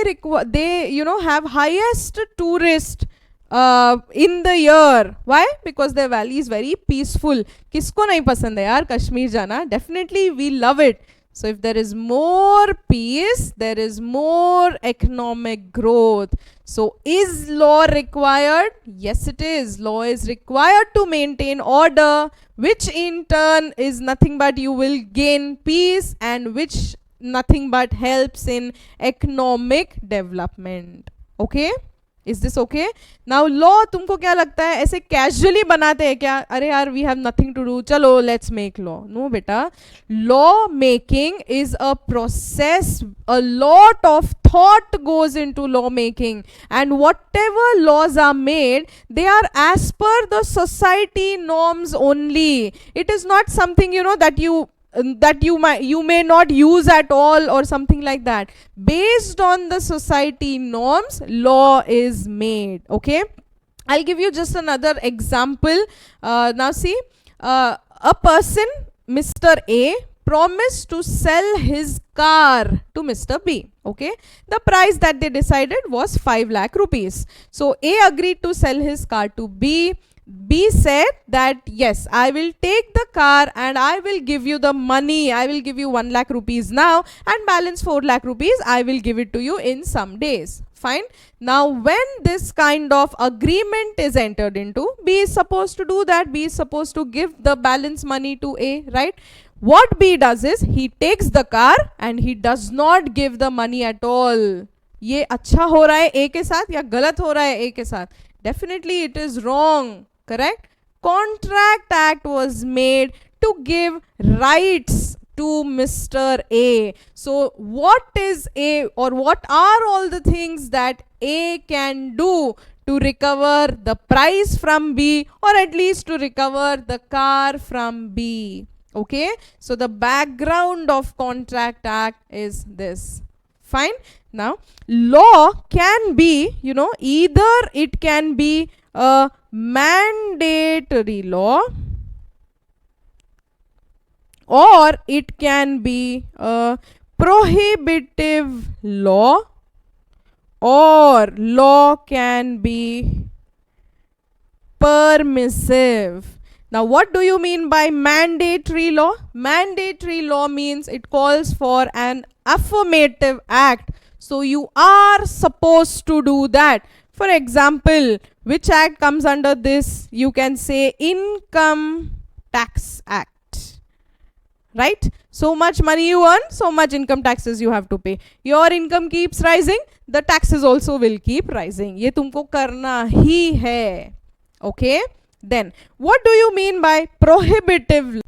have highest tourist in the year. Why? Because their valley is very peaceful. Kisko nahi pasand hai yaar Kashmir jana? Definitely we love it. So if there is more peace, there is more economic growth. So is law required? Yes, it is. Law is required to maintain order, which in turn is nothing but you will gain peace, and which nothing but helps in economic development. Okay? Is this okay? Now law तुमको क्या लगता है ऐसे casually बनाते हैं क्या? अरे यार we have nothing to do, चलो let's make law. No बेटा, law making is a process. A lot of thought goes into law making, and whatever laws are made, they are as per the society norms only. It is not something that you may not use at all or something like that. Based on the society norms, law is made. Okay, I'll give you just another example. Now see, a person, Mr. A, promised to sell his car to Mr. B. Okay, the price that they decided was 5 lakh rupees. So A agreed to sell his car to B. B said that yes, I will take the car and I will give you the money. I will give you 1 lakh rupees now, and balance 4 lakh rupees I will give it to you in some days. Fine. Now when this kind of agreement is entered into, B is supposed to do that. B is supposed to give the balance money to A, right? What B does is he takes the car and he does not give the money at all. ये अच्छा हो रहा है A के साथ या गलत हो रहा है A के साथ? Definitely it is wrong. Correct? Contract Act was made to give rights to Mr. A. So what is A, or what are all the things that A can do to recover the price from B, or at least to recover the car from B? Okay, so the background of Contract Act is this. Fine. Now law can be, either it can be a mandatory law, or it can be a prohibitive law, or law can be permissive. Now, what do you mean by mandatory law? Mandatory law means it calls for an affirmative act. So, you are supposed to do that. For example, which act comes under this? You can say Income Tax Act. Right? So much money you earn, so much income taxes you have to pay. Your income keeps rising, the taxes also will keep rising. ये तुमको करना ही है. Okay? Then, what do you mean by prohibitive?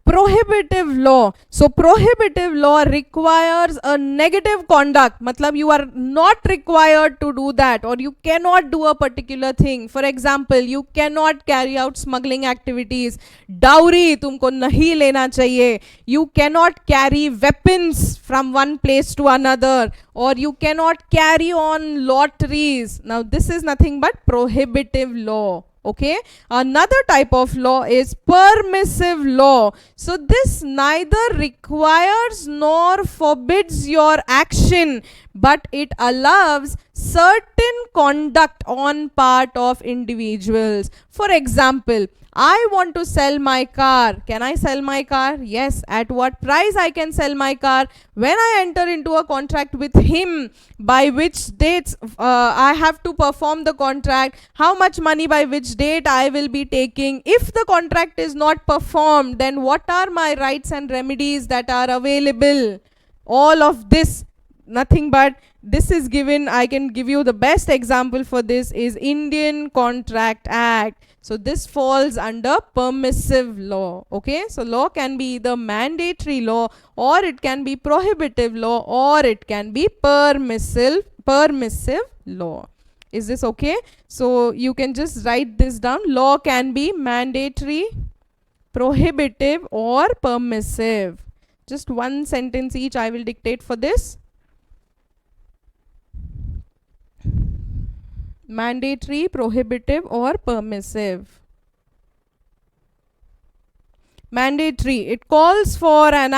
Prohibitive law. So prohibitive law requires a negative conduct. मतलब you are not required to do that, or you cannot do a particular thing. For example, you cannot carry out smuggling activities. Dowry तुमको नहीं लेना चाहिए. You cannot carry weapons from one place to another, or you cannot carry on lotteries. Now this is nothing but prohibitive law. Okay, another type of law is permissive law. So this neither requires nor forbids your action, but it allows certain conduct on part of individuals. For example, I want to sell my car. Can I sell my car? Yes. At what price I can sell my car? When I enter into a contract with him, by which dates I have to perform the contract, how much money by which date I will be taking. If the contract is not performed, then what are my rights and remedies that are available? All of this, nothing but this is given. I can give you the best example for this is Indian Contract Act. So this falls under permissive law. Okay, so law can be either mandatory law, or it can be prohibitive law, or it can be permissive law. Is this okay? So you can just write this down. Law can be mandatory, prohibitive, or permissive. Just one sentence each I will dictate for this. Mandatory, prohibitive, or permissive. Mandatory, it calls for an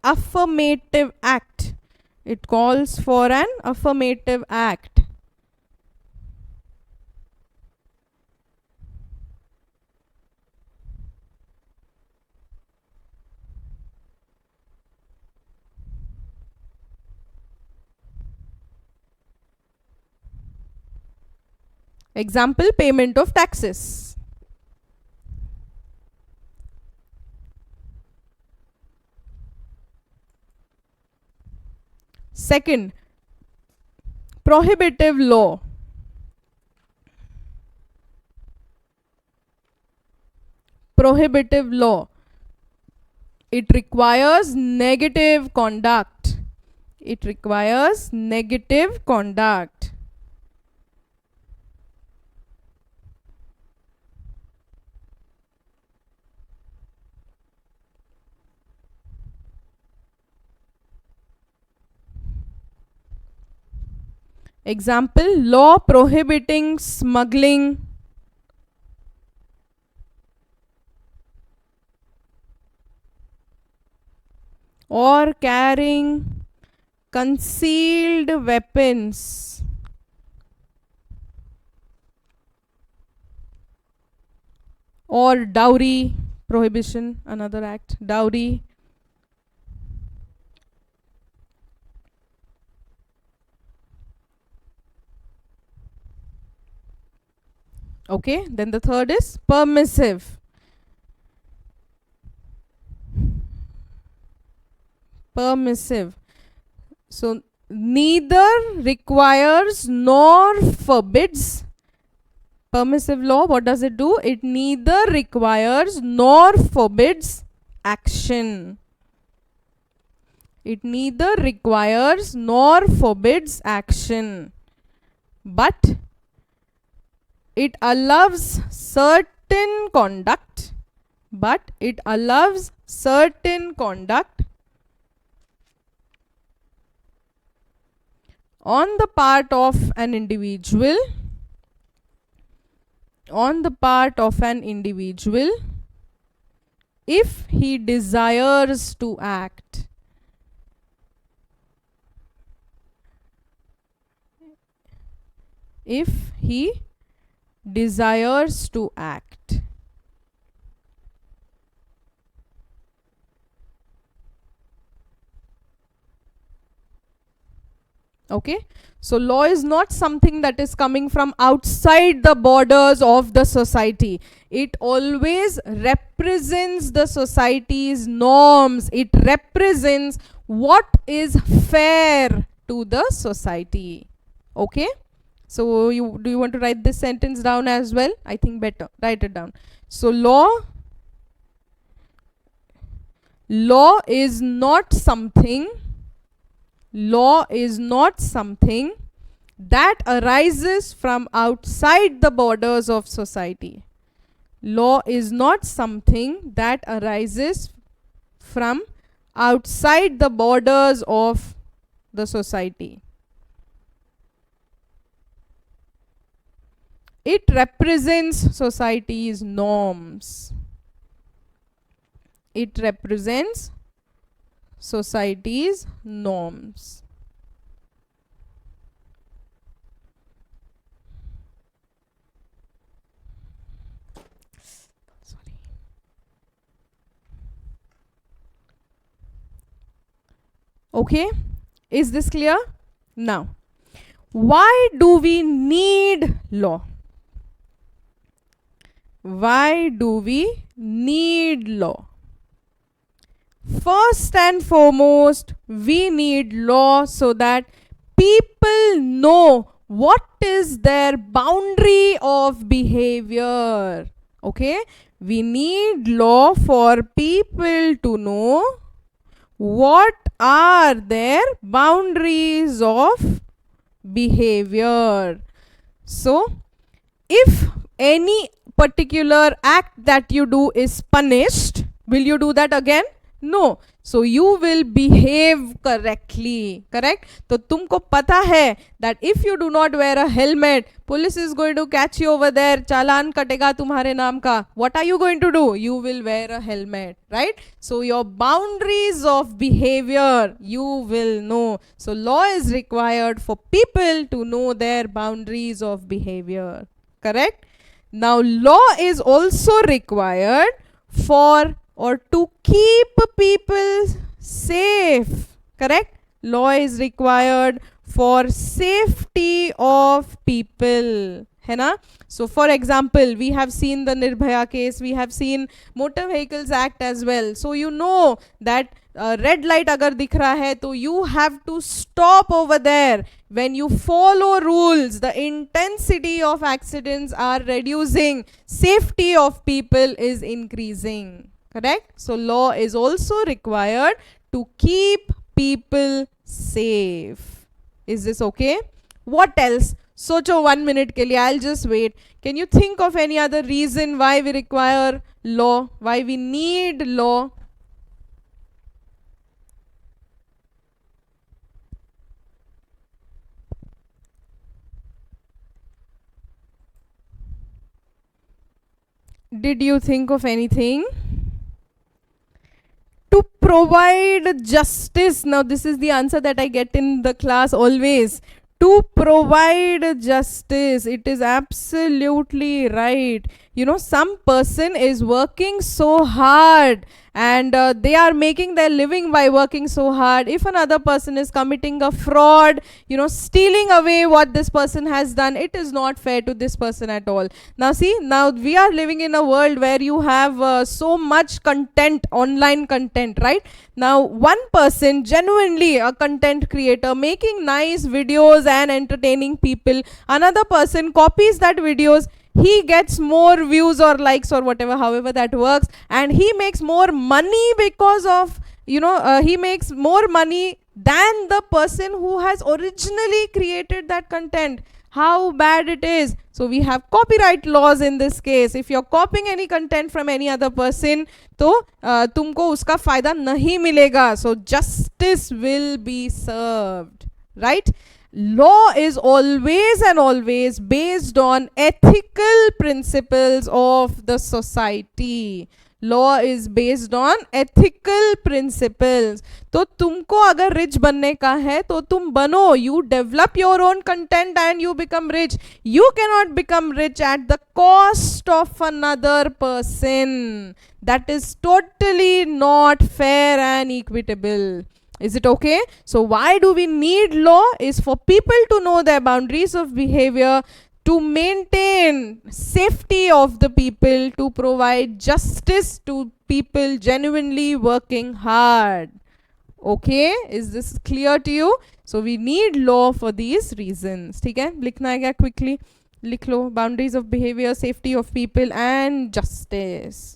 affirmative act. It calls for an affirmative act. Example, payment of taxes. Second, prohibitive law. Prohibitive law. It requires negative conduct. It requires negative conduct. Example, law prohibiting smuggling or carrying concealed weapons or dowry prohibition, another act, dowry. Okay, then the third is permissive. Permissive. So neither requires nor forbids. Permissive law, what does it do? It neither requires nor forbids action. It neither requires nor forbids action, but it allows certain conduct, on the part of an individual, if he desires to act. If he desires to act. Okay, so law is not something that is coming from outside the borders of the society. It always represents the society's norms. It represents what is fair to the society. Okay, so do you want to write this sentence down as well? I think better write it down. So law is not something that arises from outside the borders of society. Law is not something that arises from outside the borders of the society. It represents society's norms. It represents society's norms. Sorry. Okay, is this clear? Now, why do we need law? Why do we need law? First and foremost, we need law so that people know what is their boundary of behavior. Okay, we need law for people to know what are their boundaries of behavior. So, if any particular act that you do is punished, will you do that again? No. So you will behave correctly. Correct? तो तुमको पता है that if you do not wear a helmet, police is going to catch you over there. चालान कटेगा तुम्हारे नाम का. What are you going to do? You will wear a helmet. Right? So your boundaries of behavior you will know. So law is required for people to know their boundaries of behavior. Correct? Now law is also required for or to keep people safe. Correct? Law is required for safety of people. है ना? So for example, we have seen the Nirbhaya case, we have seen Motor Vehicles Act as well. So you know that red light agar dikh raha hai, to you have to stop over there. When you follow rules, the intensity of accidents are reducing, safety of people is increasing. Correct? So law is also required to keep people safe. Is this okay? What else? Socho 1 minute ke liye, I'll just wait. Can you think of any other reason why we require law? Why we need law? Did you think of anything? To provide justice. Now this is the answer that I get in the class always. To provide justice. It is absolutely right. You know, some person is working so hard and they are making their living by working so hard. If another person is committing a fraud, you know, stealing away what this person has done, it is not fair to this person at all. Now see, now we are living in a world where you have so much content, online content, right? Now one person, genuinely a content creator, making nice videos and entertaining people, another person copies that videos, he gets more views or likes or whatever, however that works, and he makes more money because of, you know, he makes more money than the person who has originally created that content. How bad it is. So we have copyright laws in this case. If you're copying any content from any other person, तो तुमको उसका फायदा नहीं मिलेगा. So justice will be served, right? Law is always and always based on ethical principles of the society. Law is based on ethical principles. तो तुमको अगर rich बनने का है तो तुम बनो, you develop your own content and you become rich. You cannot become rich at the cost of another person. That is totally not fair and equitable. Is it okay? So why do we need law? Is for people to know their boundaries of behavior, to maintain safety of the people, to provide justice to people genuinely working hard. Okay, is this clear to you? So we need law for these reasons. ठीक है, लिखना है क्या? Quickly लिख लो. Boundaries of behavior, safety of people and justice.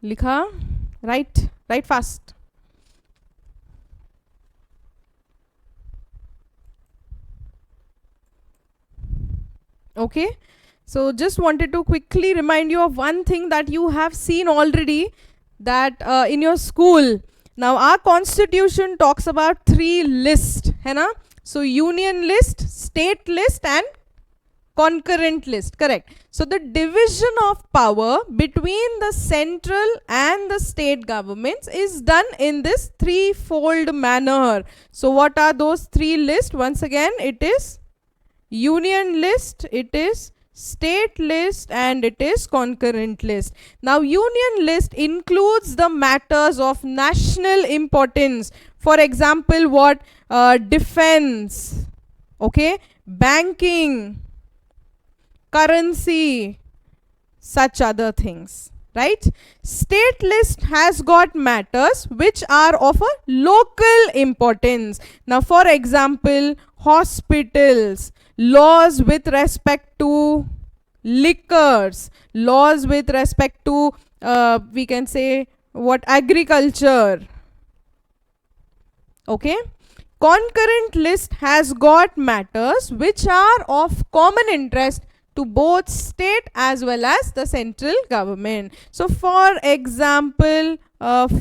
लिखा? Right fast. Okay, so just wanted to quickly remind you of one thing that you have seen already, that in your school. Now our constitution talks about 3 lists, है ना? So union list, state list and concurrent list, correct? So the division of power between the central and the state governments is done in this threefold manner. So what are those 3 lists? Once again, it is union list, it is state list and it is concurrent list. Now union list includes the matters of national importance. For example, what? Defense, okay, banking, currency, such other things, right? State list has got matters which are of a local importance. Now for example, hospitals, laws with respect to liquors, laws with respect to we can say what, agriculture. Okay, concurrent list has got matters which are of common interest to both state as well as the central government. So for example,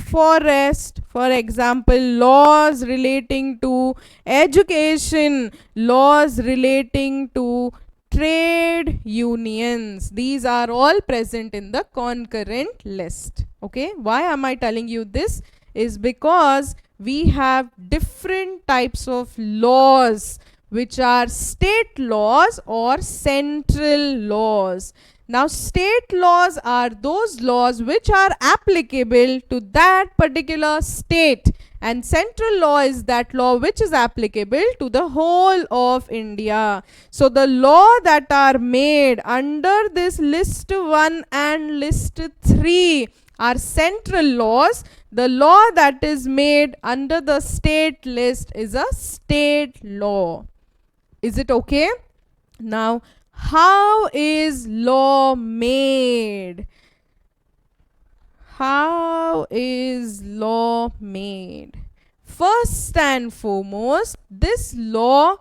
forest, for example, laws relating to education, laws relating to trade unions, these are all present in the concurrent list. Okay, why am I telling you this? Is because we have different types of laws which are state laws or central laws. Now state laws are those laws which are applicable to that particular state, and central law is that law which is applicable to the whole of India. So the law that are made under this list 1 and list 3 are central laws. The law that is made under the state list is a state law. Is it okay? Now, how is law made? How is law made? First and foremost, this law,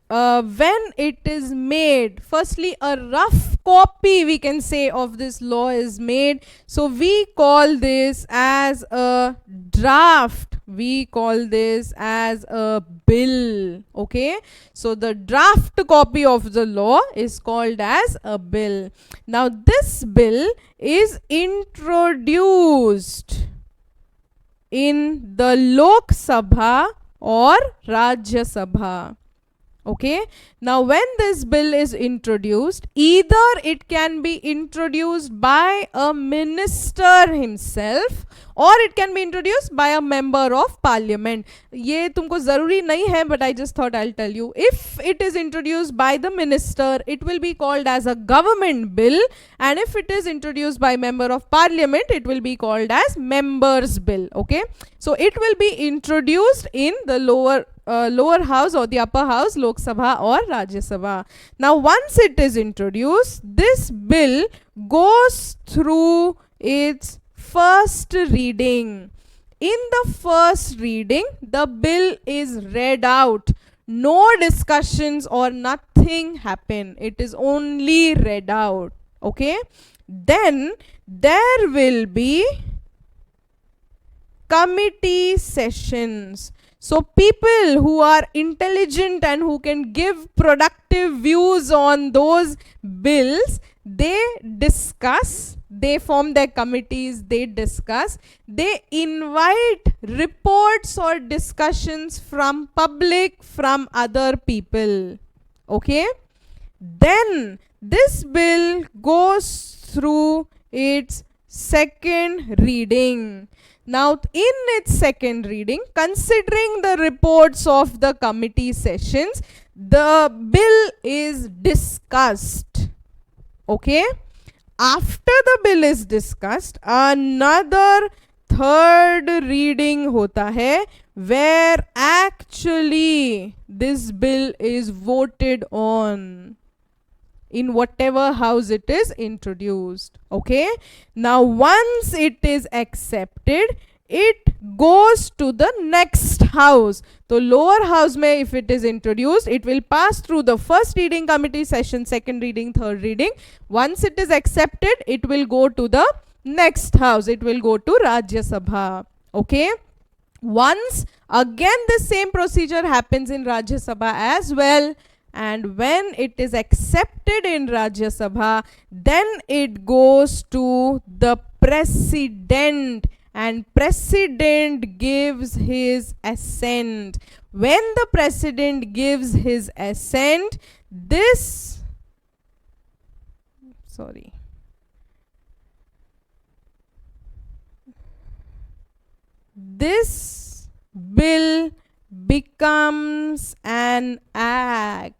when it is made, firstly a rough copy we can say of this law is made. So we call this as a draft. We call this as a bill. Okay, so the draft copy of the law is called as a bill. Now this bill is introduced in the Lok Sabha or Rajya Sabha. Okay, now when this bill is introduced, either it can be introduced by a minister himself or it can be introduced by a member of parliament. ये तुमको ज़रूरी नहीं है, but I just thought I'll tell you. If it is introduced by the minister, it will be called as a government bill, and if it is introduced by member of parliament, it will be called as members bill. Okay, so it will be introduced in the lower house or the upper house, Lok Sabha or Rajya Sabha. Now once it is introduced, this bill goes through its first reading. In the first reading, the bill is read out. No discussions or nothing happen. It is only read out. Okay. Then there will be committee sessions. So people who are intelligent and who can give productive views on those bills, they discuss, they form their committees, they discuss, they invite reports or discussions from public, from other people. Okay? Then this bill goes through its second reading. Now, in its second reading, considering the reports of the committee sessions, the bill is discussed. Okay? After the bill is discussed, another third reading hota hai, where actually this bill is voted on in whatever house it is introduced. Okay? Now once it is accepted, it goes to the next house. So lower house mein if it is introduced, it will pass through the first reading committee session, second reading, third reading. Once it is accepted, it will go to the next house. It will go to Rajya Sabha. Okay? Once again the same procedure happens in Rajya Sabha as well. And when it is accepted in Rajya Sabha, then it goes to the president, and president gives his assent. When the president gives his assent, this bill becomes an act.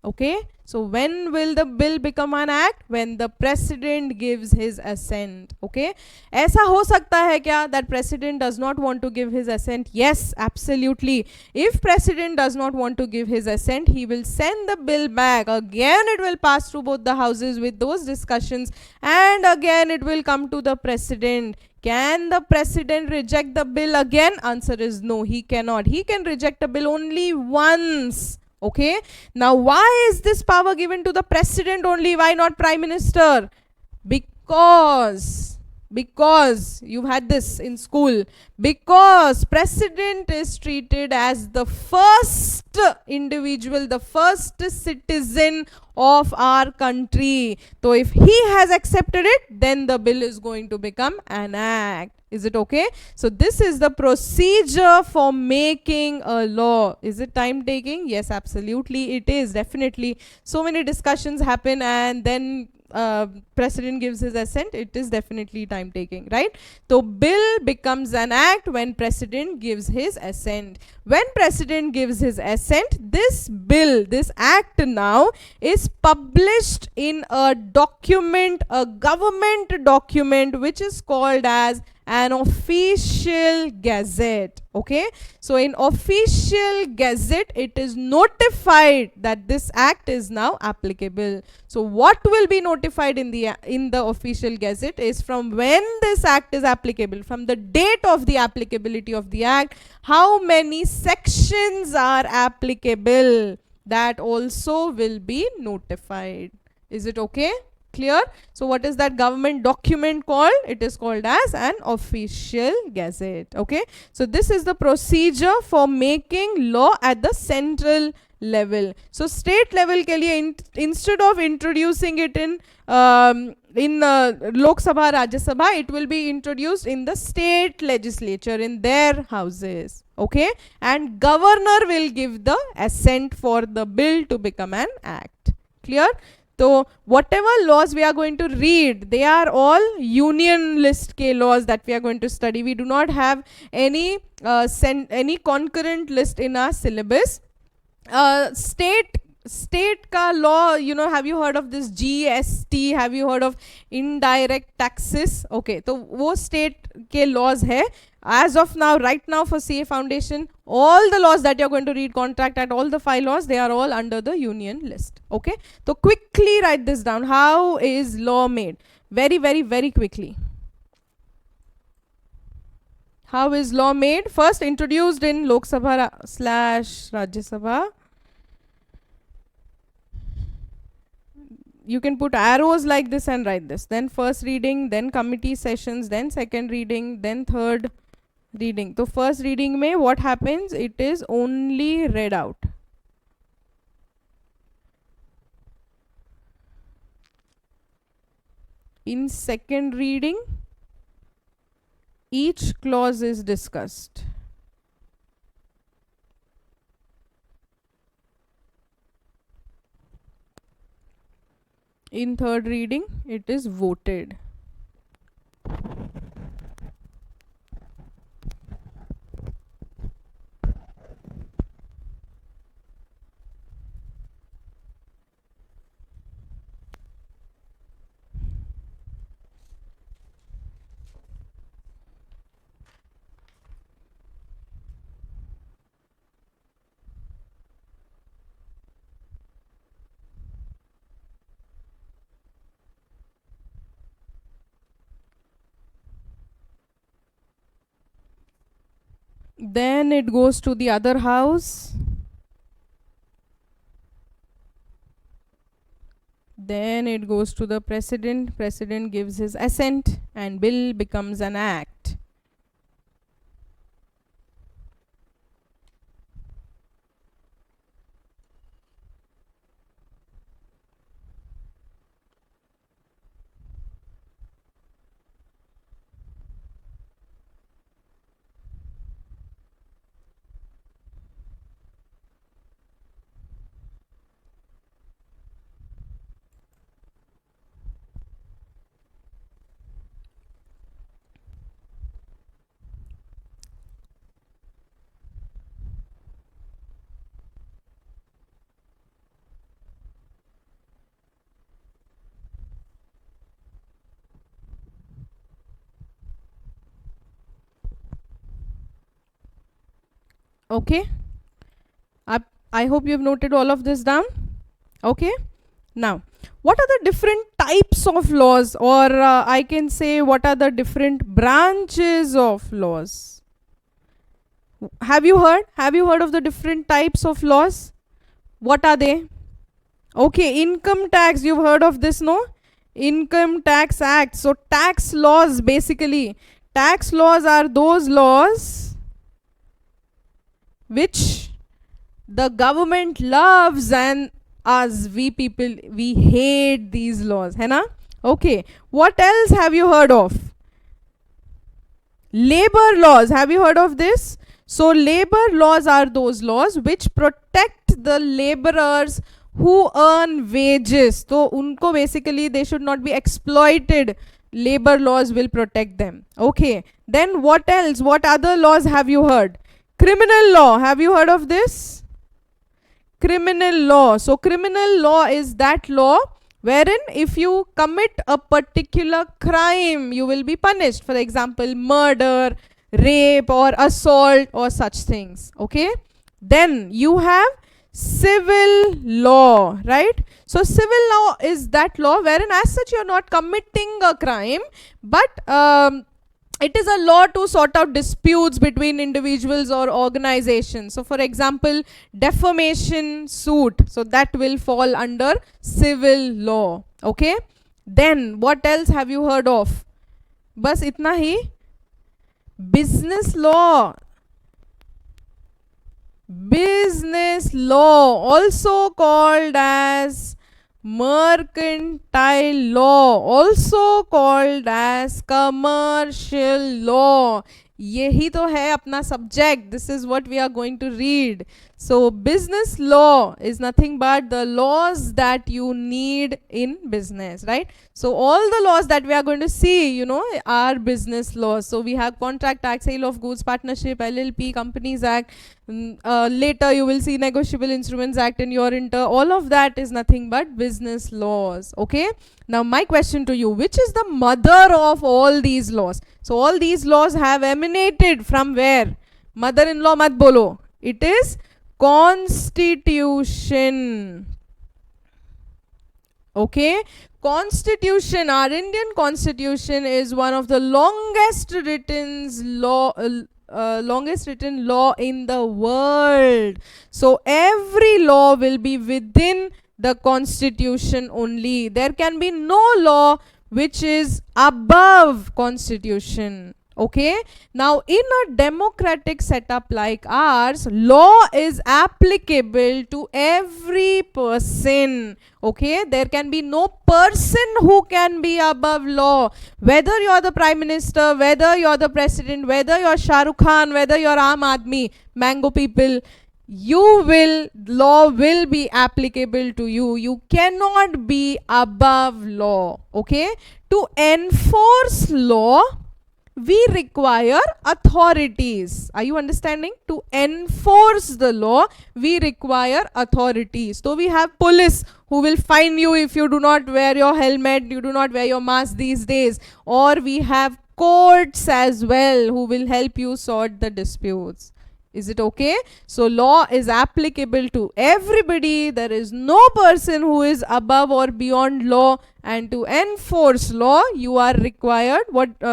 Okay? So when will the bill become an act? When the president gives his assent. Okay? ऐसा हो सकता है क्या that president does not want to give his assent? Yes, absolutely. If president does not want to give his assent, he will send the bill back. Again it will pass through both the houses with those discussions, and again it will come to the president. Can the president reject the bill again? Answer is no, he cannot. He can reject a bill only once. Okay? Now why is this power given to the president only? Why not prime minister? Because you've had this in school. Because president is treated as the first individual, the first citizen of our country. So if he has accepted it, then the bill is going to become an act. Is it okay? So this is the procedure for making a law. Is it time taking? Yes, absolutely it is. Definitely. So many discussions happen, and then president gives his assent. It is definitely time taking, right? So bill becomes an act when president gives his assent. When president gives his assent, this bill, this act now is published in a document, a government document, which is called as an official gazette. Okay? So in official gazette, it is notified that this act is now applicable. So what will be notified in the official gazette is from when this act is applicable, from the date of the applicability of the act, how many sections are applicable, that also will be notified. Is it okay? Clear? So what is that government document called? It is called as an official gazette. Okay? So this is the procedure for making law at the central level. So state level के लिए instead of introducing it in Lok Sabha, Rajya Sabha, it will be introduced in the state legislature, in their houses. Okay? And governor will give the assent for the bill to become an act. Clear? So whatever laws we are going to read, they are all union list ke laws that we are going to study. We do not have any concurrent list in our syllabus. State ka law, you know, have you heard of this GST? Have you heard of indirect taxes? Okay, so wo state ke laws hai. As of now, right now for CA Foundation, all the laws that you're going to read, Contract Act, all the 5 laws, they are all under the union list. Okay? So quickly write this down. How is law made? Very, very, very quickly. How is law made? First introduced in Lok Sabha / Rajya Sabha. You can put arrows like this and write this. Then first reading, then committee sessions, then second reading, then third reading, तो first reading में what happens, it is only red out. In second reading, each clause is discussed. In third reading, it is voted. Then it goes to the other house. Then it goes to the president. President gives his assent and bill becomes an act. Okay, I hope you've noted all of this down. Okay, now what are the different types of laws, or I can say what are the different branches of laws? Have you heard of the different types of laws? What are they? Okay, income tax, you've heard of this, no? Income Tax Act. So tax laws, basically tax laws are those laws which the government loves and us, we people, we hate these laws, है ना? Okay, what else have you heard of? Labor laws, have you heard of this? So labor laws are those laws which protect the laborers who earn wages. So unko basically they should not be exploited. Labor laws will protect them. Okay, then what else? What other laws have you heard? Criminal law, have you heard of this? Criminal law. So criminal law is that law wherein if you commit a particular crime, you will be punished. For example, murder, rape or assault or such things. Okay. Then you have civil law, right? So civil law is that law wherein as such you are not committing a crime, but it is a law to sort out disputes between individuals or organizations. So for example, defamation suit, so that will fall under civil law. Okay, then what else have you heard of? Bas itna hi. Business law. Business law, also called as mercantile law, also called as commercial law. यही तो है अपना subject. This is what we are going to read. So business law is nothing but the laws that you need in business, right? So all the laws that we are going to see, you know, are business laws. So we have Contract Act, Sale of Goods, Partnership, LLP, Companies Act. Later you will see Negotiable Instruments Act and your inter. All of that is nothing but business laws. Okay. Now my question to you, which is the mother of all these laws? So all these laws have emanated from where? Mother-in-law mat bolo. It is Constitution. Okay. Constitution, our Indian Constitution is one of the longest written law in the world. So every law will be within the Constitution only. There can be no law which is above Constitution. Okay, now in a democratic setup like ours, law is applicable to every person. Okay, there can be no person who can be above law. Whether you're the prime minister, whether you're the president, whether you're Shah Rukh Khan, whether you're Aam Aadmi, mango people, law will be applicable to you. You cannot be above law. Okay, to enforce law, we require authorities. Are you understanding? To enforce the law, we require authorities. So we have police who will fine you if you do not wear your helmet, you do not wear your mask these days. Or we have courts as well who will help you sort the disputes. Is it okay? So law is applicable to everybody. There is no person who is above or beyond law, and to enforce law you are required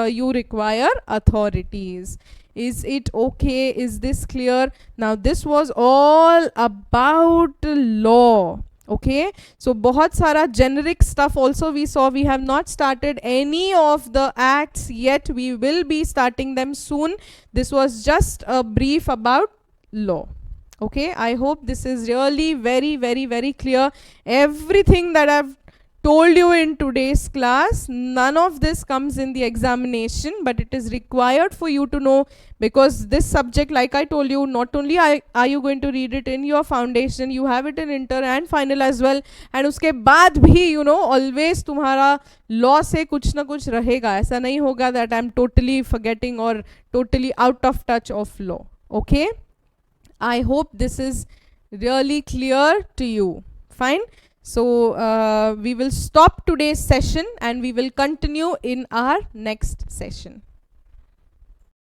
you require authorities. Is it okay? Is this clear? Now this was all about law. Okay, so बहुत सारा generic stuff also we saw. We have not started any of the acts yet. We will be starting them soon. This was just a brief about law. Okay, I hope this is really very clear. Everything that I've told you in today's class, none of this comes in the examination, but it is required for you to know, because this subject, like I told you, not only are you going to read it in your foundation, you have it in inter and final as well, and uske baad bhi, you know, always तुम्हारा law से कुछ ना कुछ रहेगा. ऐसा नहीं होगा that I'm totally forgetting or totally out of touch of law. Okay, I hope this is really clear to you. Fine. So we will stop today's session and we will continue in our next session.